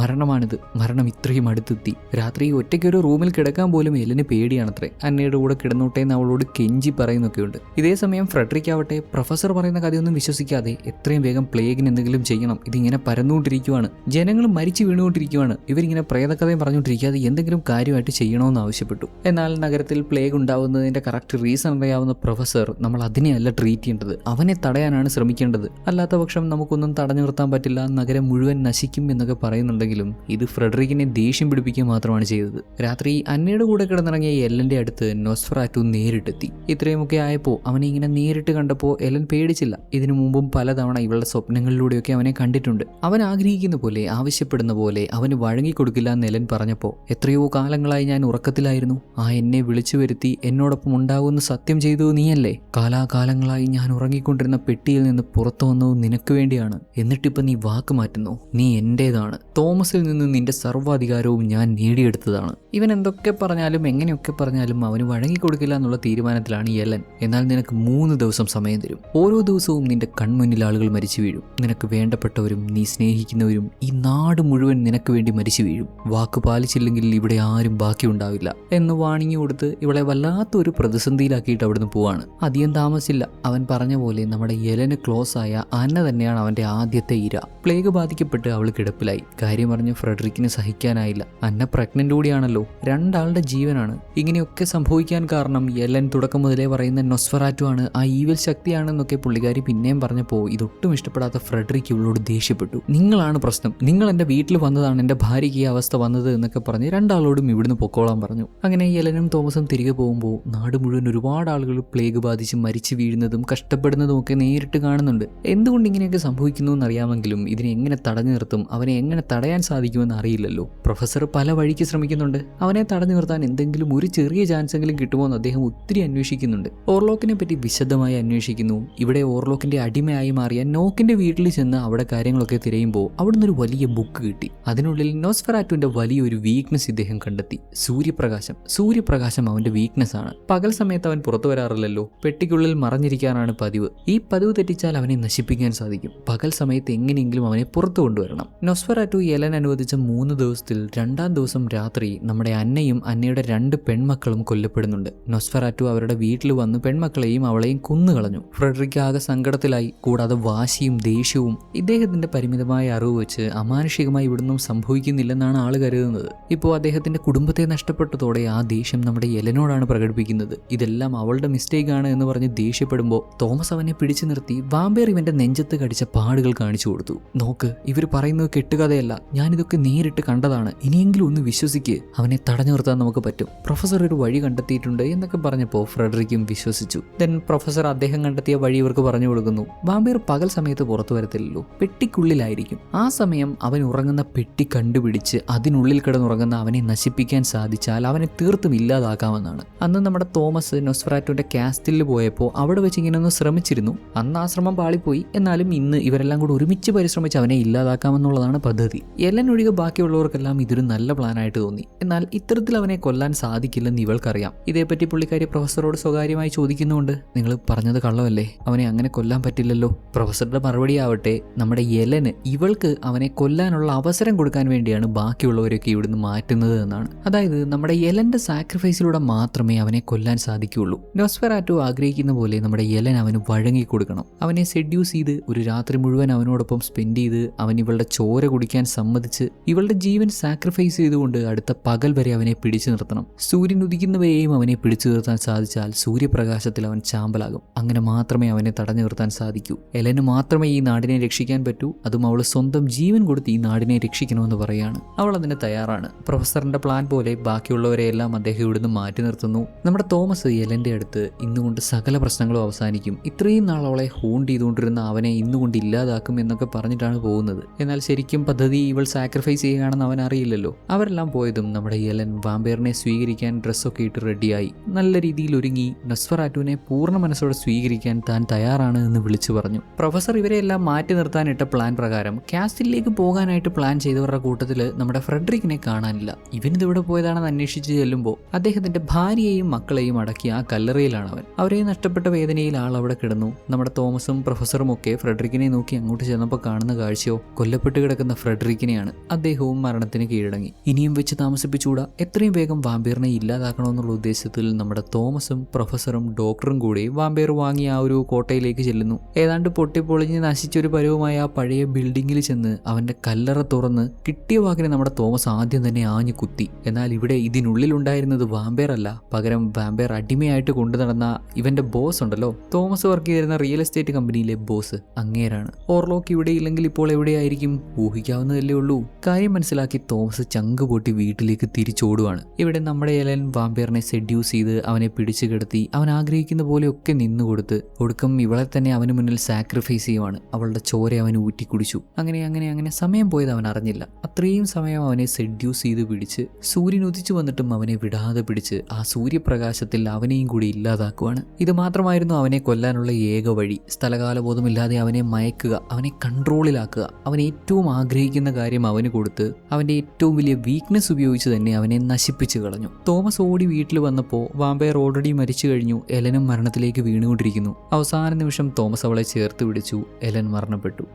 മരണമാണിത്, മരണം ഇത്രയും അടുത്തെത്തി. രാത്രി ഒറ്റയ്ക്കൊരു റൂമിൽ കിടക്കാൻ പോലും എലന് പേടിയാണത്രേ. അന്നയുടെ കൂടെ കിടന്നോട്ടെ എന്ന് അവളോട് കെഞ്ചി പറയുന്നൊക്കെയുണ്ട്. ഇതേ സമയം ഫ്രെഡറിക് ആവട്ടെ പ്രൊഫസർ പറയുന്ന കഥയൊന്നും വിശ്വസിക്കാതെ എത്രയും വേഗം പ്ലേഗിന് എന്തെങ്കിലും ചെയ്യണം, ഇതിങ്ങനെ പരന്നുകൊണ്ടിരിക്കുവാണ്, ജനങ്ങൾ മരിച്ചു വീണുകൊണ്ടിരിക്കുവാണ്, ഇവരിങ്ങനെ പ്രേതകഥയും പറഞ്ഞുകൊണ്ടിരിക്കാതെ എന്തെങ്കിലും കാര്യമായിട്ട് ചെയ്യണമെന്ന് ആവശ്യപ്പെട്ടു. എന്നാൽ നഗരത്തിൽ പ്ലേഗ് ഉണ്ടാവുന്നതിന്റെ കറക്റ്റ് റീസൺ അറിയാവുന്ന പ്രൊഫസർ നമ്മൾ അതിനെയല്ല ട്രീറ്റ് ചെയ്യേണ്ടത്, അവനെ തടയാനാണ് ശ്രമിക്കേണ്ടത്. അല്ലാത്ത പക്ഷം നമുക്കൊന്നും തടഞ്ഞു നിർത്താൻ പറ്റില്ല, നഗരം മുഴുവൻ നശിക്കും എന്നൊക്കെ പറയുന്നുണ്ടെങ്കിലും ഇത് ഫ്രെഡറിക്കിനെ ദേഷ്യം പിടിപ്പിക്കുക മാത്രമാണ് ചെയ്തത്. രാത്രി അന്നയുടെ കൂടെ കിടന്നിറങ്ങിയ എലന്റെ അടുത്ത് നോസ്ഫെറാറ്റു നേരിട്ടെത്തി. ഇത്രയുമൊക്കെ ആയപ്പോൾ അവനെ ഇങ്ങനെ നേരിട്ട് കണ്ടപ്പോൾ എലൻ പേടിച്ചില്ല. ഇതിനു മുമ്പും പലതവണ ഇവളുടെ സ്വപ്നങ്ങളിലൂടെയൊക്കെ അവനെ കണ്ടിട്ടുണ്ട്. അവൻ ആഗ്രഹിക്കുന്ന പോലെ ആവശ്യപ്പെടുന്ന പോലെ അവന് വഴങ്ങിക്കൊടുക്കില്ല എന്ന് എലൻ പറഞ്ഞപ്പോൾ എത്രയോ കാലങ്ങളായി ഞാൻ ഉറക്കത്തിലായിരുന്നു, ആ എന്നെ വിളിച്ചു വരുത്തി എന്നോടൊപ്പം ഉണ്ടാകുമെന്ന് സത്യം ചെയ്തു നീയല്ലേ, കാലാകാലങ്ങളായി ഞാൻ ഉറങ്ങിക്കൊണ്ടിരുന്ന പെട്ടിയിൽ നിന്ന് പുറത്തു വന്നത് നിനക്ക് വേണ്ടിയാണ്, എന്നിട്ടിപ്പം നീ വാക്ക് മാറ്റുന്നു, നീ എന്റേതാണ്, തോമസിൽ നിന്ന് നിന്റെ സർവ്വാധികാരവും ഞാൻ നേടിയെടുത്തതാണ്. ഇവൻ എന്തൊക്കെ പറഞ്ഞാലും എങ്ങനെയൊക്കെ പറഞ്ഞാലും അവന് വഴങ്ങിക്കൊടുക്കില്ല എന്നുള്ള തീരുമാനത്തിലാണ് എലൻ. എന്നാൽ നിനക്ക് 3 ദിവസം സമയം തരും. ഓരോ ദിവസവും നിന്റെ കൺമുന്നിൽ ആളുകൾ മരിച്ചു വീഴും. നിനക്ക് വേണ്ടപ്പെട്ടവരും നീ സ്നേഹിക്കുന്നവരും ഈ നാട് മുഴുവൻ നിനക്ക് വേണ്ടി മരിച്ചു വീഴും. വാക്ക് പാലിച്ചില്ലെങ്കിൽ ഇവിടെ ആരും ബാക്കിയുണ്ടാവില്ല എന്ന് വാണിങ്ങി കൊടുത്ത് ഇവളെ വല്ലാത്തൊരു പ്രതിസന്ധിയിലാക്കിയിട്ട് അവിടുന്ന് പോവാണ്. അധികം താമസിച്ചില്ല. അവൻ പറഞ്ഞ പോലെ നമ്മുടെ എലന് ക്ലോസ് ആയ അന്ന തന്നെയാണ് അവന്റെ ആദ്യത്തെ ഇര. പ്ലേഗ് ബാധിക്കപ്പെട്ട് അവൾ കിടപ്പിലായി. കാര്യം പറഞ്ഞ് ഫ്രെഡറിക്കിന് സഹിക്കാനായില്ല. അന്ന പ്രഗ്നന്റ് കൂടിയാണല്ലോ, 2 ആളുടെ ജീവനാണ്. ഇങ്ങനെയൊക്കെ സംഭവിക്കാൻ കാരണം എലൻ തുടക്കം മുതലേ പറയുന്ന നോസ്ഫെറാറ്റു ആണ്, ആ ഈവിൽ ശക്തിയാണെന്നൊക്കെ പുള്ളിക്കാരി പിന്നെയും പറഞ്ഞപ്പോൾ ഇതൊട്ടും ഇഷ്ടപ്പെടാത്ത ഫ്രെഡറിക്ക് ഇവളോട് ദേഷ്യപ്പെട്ടു. നിങ്ങളാണ് പ്രശ്നം, നിങ്ങൾ എൻ്റെ വീട്ടിൽ വന്നതാണ് എൻ്റെ ഭാര്യയ്ക്ക് ഈ അവസ്ഥ വന്നത് എന്നൊക്കെ പറഞ്ഞ് 2 ആളോടും ഇവിടുന്ന് പൊക്കോളാൻ പറഞ്ഞു. അങ്ങനെ എലനും തോമസും തിരികെ പോകുമ്പോൾ നാട് മുഴുവൻ ഒരുപാട് ആളുകൾ പ്ലേഗ് ബാധിച്ച് മരിച്ചു വീഴുന്നതും കഷ്ടപ്പെടുന്നതും ഒക്കെ നേരിട്ട് കാണുന്നുണ്ട്. എന്തുകൊണ്ട് ഇങ്ങനെയൊക്കെ സംഭവിക്കുന്നു എന്നറിയാമെങ്കിലും ഇതിനെ എങ്ങനെ തടഞ്ഞു നിർത്തും, അവനെ എങ്ങനെ തടയാൻ സാധിക്കുമെന്ന് അറിയില്ലല്ലോ. പ്രൊഫസർ പല വഴിക്ക് ശ്രമിക്കുന്നുണ്ട്. അവനെ തടഞ്ഞു നിർത്താൻ എന്തെങ്കിലും ഒരു ചെറിയ ചാൻസെങ്കിലും കിട്ടുമോ എന്ന് അദ്ദേഹം ഒത്തിരി അന്വേഷിക്കുന്നുണ്ട്. ഓർലോക്കിനെ പറ്റി വിശദമായി അന്വേഷിക്കുന്നു. ഇവിടെ ഓർലോക്കിന്റെ അടിമയായി മാറിയ നോക്കിന്റെ വീട്ടിൽ ചെന്ന് അവിടെ കാര്യങ്ങളൊക്കെ തിരയുമ്പോൾ അവിടുന്ന് ഒരു വലിയ ബുക്ക് കിട്ടി. അതിനുള്ളിൽ നോസ്ഫെറാറ്റുവിന്റെ വലിയൊരു വീക്ക്നെസ് ഇദ്ദേഹം കണ്ടെത്തി. സൂര്യപ്രകാശം അവന്റെ വീക്ക്നെസ് ആണ്. പകൽ സമയത്ത് അവൻ പുറത്തു വരാറില്ലല്ലോ, പെട്ടിക്കുള്ളിൽ മറഞ്ഞിരിക്കാനാണ് പതിവ്. ഈ പതിവ് തെറ്റിച്ചാൽ അവനെ നശിപ്പിക്കാൻ സാധിക്കും. പകൽ സമയത്ത് എങ്ങനെയെങ്കിലും അവനെ പുറത്തു കൊണ്ടുവരണം. നോസ്ഫെറാറ്റു എലൻ അനുവദിച്ച 3 ദിവസത്തിൽ 2-ാം ദിവസം രാത്രി നമ്മുടെ അന്നയും അന്നയുടെ 2 പെൺമക്കളും കൊല്ലപ്പെടുന്നുണ്ട്. നോസ്ഫെറാറ്റു അവരുടെ വീട്ടിൽ വന്ന് പെൺമക്കളെയും അവളെയും കൊന്നുകളഞ്ഞു. ഫ്രെഡറിക് ആകെ സങ്കടത്തിലായി. കൂടാതെ വാശിയും ദേഷ്യവും. ഇദ്ദേഹത്തിന്റെ പരിമിതമായ അറിവ് വെച്ച് അമാനുഷികമായി ഇവിടുന്നും സംഭവിക്കുന്നില്ലെന്നാണ് ആള് കരുതുന്നത്. ഇപ്പോൾ അദ്ദേഹത്തിന്റെ കുടുംബത്തെ നഷ്ടപ്പെട്ടതോടെ ആ ദേഷ്യം നമ്മുടെ എലനോടാണ് പ്രകടിപ്പിക്കുന്നത്. ഇതെല്ലാം അവളുടെ മിസ്റ്റേക്ക് ആണ് എന്ന് പറഞ്ഞ് ദേഷ്യപ്പെടുമ്പോൾ തോമസ് അവനെ പിടിച്ചു നിർത്തി വാമ്പയർ ഇവന്റെ നെഞ്ചത്ത് കടിച്ച പാടുകൾ കാണിച്ചു കൊടുത്തു. നോക്ക്, ഇവർ പറയുന്നത് കെട്ടുകഥയല്ല, ഞാനിതൊക്കെ നേരിട്ട് കണ്ടതാണ്, ഇനിയെങ്കിലും ഒന്ന് വിശ്വസിക്ക്, അവനെ തടഞ്ഞു നിർത്താൻ നമുക്ക് പറ്റും, പ്രൊഫസർ ഒരു വഴി കണ്ടെത്തിയിട്ടുണ്ട് എന്നൊക്കെ പറഞ്ഞപ്പോൾ ഫ്രെഡറിക്കും വിശ്വസിച്ചു. ദെൻ പ്രൊഫസർ അദ്ദേഹം കണ്ടെത്തിയ വഴി ഇവർക്ക് പറഞ്ഞു കൊടുക്കുന്നു. വാമ്പയർ പകൽ സമയത്ത് പുറത്തു വരത്തില്ലല്ലോ, പെട്ടിക്കുള്ളിലായിരിക്കും. ആ സമയം അവൻ ഉറങ്ങുന്ന പെട്ടി കണ്ടുപിടിച്ച് അതിനുള്ളിൽ കിടന്നുറങ്ങുന്ന അവനെ നശിപ്പിക്കാൻ സാധിച്ചാൽ അവനെ തീർത്തും ഇല്ലാതാക്കാമെന്നാണ്. അന്ന് നമ്മുടെ തോമസ് നോസ്ഫെറാറ്റുവിന്റെ കാസ്റ്റിൽ പോയപ്പോൾ അവിടെ വെച്ച് ഇങ്ങനെ ഒന്ന് ശ്രമിച്ചിരുന്നു. അന്ന് ആ ശ്രമം പാളിപ്പോയി. എന്നാലും ഇന്ന് ഇവരെല്ലാം കൂടി ഒരുമിച്ച് പരിശ്രമിച്ച് അവനെ ഇല്ലാതാക്കാമെന്നുള്ളതാണ് പദ്ധതി. എലൻ ഒഴികെ ബാക്കിയുള്ളവർക്കെല്ലാം ഇതൊരു നല്ല പ്ലാനായിട്ട് തോന്നി. എന്നാൽ ഇത്തരത്തിൽ അവനെ കൊല്ലാൻ സാധിക്കില്ലെന്ന് ഇവൾക്കറിയാം. ഇതേപ്പറ്റി പുള്ളിക്കാരി പ്രൊഫസറോട് സ്വകാര്യമായി ചോദിക്കുന്നുണ്ട്, നിങ്ങൾ പറഞ്ഞത് കള്ളമല്ലേ, അവനെ അങ്ങനെ കൊല്ലാൻ പറ്റില്ലല്ലോ. പ്രൊഫസറുടെ മറുപടി ആവട്ടെ, നമ്മുടെ എലന് ഇവൾക്ക് അവനെ കൊല്ലാനുള്ള അവസരം കൊടുക്കാൻ വേണ്ടിയാണ് ബാക്കിയുള്ളവരൊക്കെ ഇവിടുന്ന് മാറ്റുന്നത് എന്നാണ്. അതായത് നമ്മുടെ എലന്റെ സാക്രിഫൈസിലൂടെ മാത്രമേ അവനെ കൊല്ലാൻ സാധിക്കുകയുള്ളൂ. നോസ്ഫെറാറ്റു ആഗ്രഹിക്കുന്ന പോലെ നമ്മുടെ എലൻ അവന് വഴങ്ങി കൊടുക്കണം. അവനെ സെഡ്യൂസ് ചെയ്ത് ഒരു രാത്രി മുഴുവൻ അവനോടൊപ്പം സ്പെൻഡ് ചെയ്ത് അവൻ ഇവളുടെ ചോര കുടിക്കാൻ സമ്മതിച്ച് ഇവളുടെ ജീവൻ സാക്രിഫൈസ് ചെയ്തുകൊണ്ട് അടുത്ത പകൽ വരെ അവനെ പിടിച്ചു നിർത്തണം. സൂര്യൻ ഉദിക്കുന്നവരെയും അവനെ പിടിച്ചു നിർത്താൻ സാധിച്ചാൽ സൂര്യപ്രകാശത്തിൽ അവൻ ചാമ്പലാകും. അങ്ങനെ മാത്രമേ അവനെ തടഞ്ഞു നിർത്താൻ സാധിക്കൂ. എലന് മാത്രമേ ഈ നാടിനെ രക്ഷിക്കാൻ പറ്റൂ. അതും അവൾ സ്വന്തം ജീവൻ കൊടുത്ത് ഈ നാടിനെ രക്ഷിക്കണമെന്ന് പറയാണ്. അവൾ അതിന് തയ്യാറാണ്. പ്രൊഫസറിന്റെ പ്ലാൻ പോലെ ബാക്കിയുള്ളവരെയെല്ലാം അദ്ദേഹം ഇവിടുന്ന് മാറ്റി നിർത്തുന്നു. നമ്മുടെ തോമസ് എലന്റെ അടുത്ത് ഇന്നുകൊണ്ട് സകല പ്രശ്നങ്ങളും അവസാനിക്കും, ഇത്രയും നാൾ അവളെ ഹോണ്ട് ചെയ്തുകൊണ്ടിരുന്ന അവനെ ഇന്നുകൊണ്ട് ഇല്ലാതാക്കും എന്നൊക്കെ പറഞ്ഞിട്ടാണ് പോകുന്നത്. എന്നാൽ ശരിക്കും പദ്ധതി ഇവൾ സാക്രിഫൈസ് ചെയ്യുകയാണെന്ന് അവൻ അറിയില്ലല്ലോ. അവരെല്ലാം പോയതും നമ്മുടെ എലൻ വാമ്പയറിനെ സ്വീകരിക്കാൻ ഡ്രസ്സൊക്കെ ഇട്ട് റെഡിയായി നല്ല രീതിയിൽ ഒരുങ്ങി നോസ്ഫെറാറ്റുവിനെ പൂർണ്ണ മനസ്സോടെ സ്വീകരിക്കാൻ താൻ തയ്യാറാണ് എന്ന് വിളിച്ചു പറഞ്ഞു. പ്രൊഫസർ ഇവരെയെല്ലാം മാറ്റി നിർത്താനിട്ട പ്ലാൻ പ്രകാരം കാസ്റ്റിലേക്ക് പോകാനായിട്ട് പ്ലാൻ ചെയ്തവരുടെ കൂട്ടത്തിൽ നമ്മുടെ ഫ്രെഡറിക്കിനെ കാണാനില്ല. ഇവനിതിവിടെ പോയതാണെന്ന് അന്വേഷിച്ച് ചെല്ലുമ്പോൾ അദ്ദേഹത്തിന്റെ ഭാര്യയെയും മക്കളെയും അടക്കി ആ കല്ലറയിലാണ് അവൻ. അവരെ നഷ്ടപ്പെട്ട വേദനയിൽ ആൾ അവിടെ കിടന്നു. നമ്മുടെ തോമസും പ്രൊഫസറും ഒക്കെ ഫ്രെഡറിക്കിനെ നോക്കി അങ്ങോട്ട് ചെന്നപ്പോൾ കാണുന്ന കാഴ്ചയോ കൊല്ലപ്പെട്ട് കിടക്കുന്ന ഫ്രെഡറിക്കിനെയാണ്. അദ്ദേഹവും മരണത്തിന് കീഴടങ്ങി. ഇനിയും വെച്ച് താമസിപ്പിച്ചുകൂടാ, എത്രയും വേഗം വാമ്പയറിനെ ഇല്ലാതാക്കണമെന്നുള്ള ഉദ്ദേശത്തിൽ നമ്മുടെ തോമസും പ്രൊഫസറും ഡോക്ടറും കൂടി വാമ്പയർ വാങ്ങിയ ആ ഒരു കോട്ടയിലേക്ക് ചെല്ലുന്നു. ഏതാണ്ട് പൊട്ടിപ്പൊളിഞ്ഞ് നശിച്ചൊരു പരുവമായ ആ പഴയ ബിൽഡിങ്ങിൽ ചെന്ന് അവന്റെ കല്ലറ തുറന്ന് കിട്ടിയ വാക്കിന് നമ്മുടെ തോമസ് ആദ്യം തന്നെ ആഞ്ഞു കുത്തി. എന്നാൽ ഇവിടെ ഇതിനുള്ളിലുണ്ടായിരുന്നത് വാമ്പയർ അല്ല, പകരം വാമ്പയർ അടിമയായിട്ട് കൊണ്ടു നടന്ന ഇവന്റെ ബോസ് ഉണ്ടല്ലോ, തോമസ് വർക്ക് ചെയ്തിരുന്ന റിയൽ എസ്റ്റേറ്റ് കമ്പനിയിലെ ബോസ്, അങ്ങേരാണ്. ഓർലോക്ക് ഇവിടെ ഇല്ലെങ്കിൽ ഇപ്പോൾ എവിടെയായിരിക്കും? ഊഹിക്കാവുന്നതല്ലേ ഉള്ളൂ. കാര്യം മനസ്സിലാക്കി തോമസ് ചങ്ക് പൊട്ടി വീട്ടിലേക്ക് തിരിച്ചോടുവാണ്. ഇവിടെ നമ്മുടെ എലൻ വാമ്പയറിനെ സെഡ്യൂസ് ചെയ്ത് അവനെ പിടിച്ചു കിടത്തി അവൻ ആഗ്രഹിക്കുന്ന പോലെയൊക്കെ നിന്നുകൊടുത്ത് ഒടുക്കം ഇവളെ തന്നെ അവന് മുന്നിൽ സാക്രിഫൈസ് ചെയ്യുവാണ്. അവളുടെ ചോര അവൻ ഊറ്റി കുടിച്ചു. അങ്ങനെ അങ്ങനെ അങ്ങനെ സമയം പോയത് അവൻ അറിഞ്ഞില്ല. അത്രയും സമയം അവനെ സെഡ്യൂസ് ചെയ്ത് പിടിച്ച് സൂര്യൻ ഉദിച്ചു വന്നിട്ടും അവനെ വിടാതെ പിടിച്ച് ആ സൂര്യപ്രകാശത്തിൽ അവനെയും കൂടി ഇല്ലാതാക്കുവാണ്. ഇത് മാത്രമായിരുന്നു അവനെ കൊല്ലാനുള്ള ഏക വഴി. സ്ഥലകാലബോധമില്ലാതെ അവനെ മയക്കുക, അവനെ കൺട്രോളിലാക്കുക, അവൻ ഏറ്റവും ആഗ്രഹിക്കുന്ന കാര്യം അവന് കൊടുത്ത് അവന്റെ ഏറ്റവും വലിയ വീക്ക്നെസ് ഉപയോഗിച്ച് തന്നെ അവനെ നശിപ്പിച്ചു കളഞ്ഞു. തോമസ് ഓടി വീട്ടിൽ വന്നപ്പോൾ വാമ്പയർ ഓൾറെഡി മരിച്ചു കഴിഞ്ഞു. എലനും മരണത്തിലേക്ക് വീണുകൊണ്ടിരിക്കുന്നു. അവസാന നിമിഷം തോമസ് അവളെ ചേർത്ത് പിടിച്ചു. എലൻ മരണപ്പെട്ടു.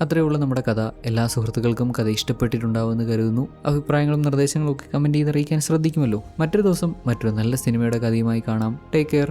അത്രയുള്ള നമ്മുടെ കഥ. എല്ലാ സുഹൃത്തുക്കൾക്കും കഥ ഇഷ്ടപ്പെട്ടിട്ടുണ്ടാവുമെന്ന് കരുതുന്നു. അഭിപ്രായങ്ങളും നിർദ്ദേശങ്ങളും ഒക്കെ കമൻറ്റ് ചെയ്ത് അറിയിക്കാൻ ശ്രദ്ധിക്കുമല്ലോ. മറ്റൊരു ദിവസം മറ്റൊരു നല്ല സിനിമയുടെ കഥയുമായി കാണാം. Take care.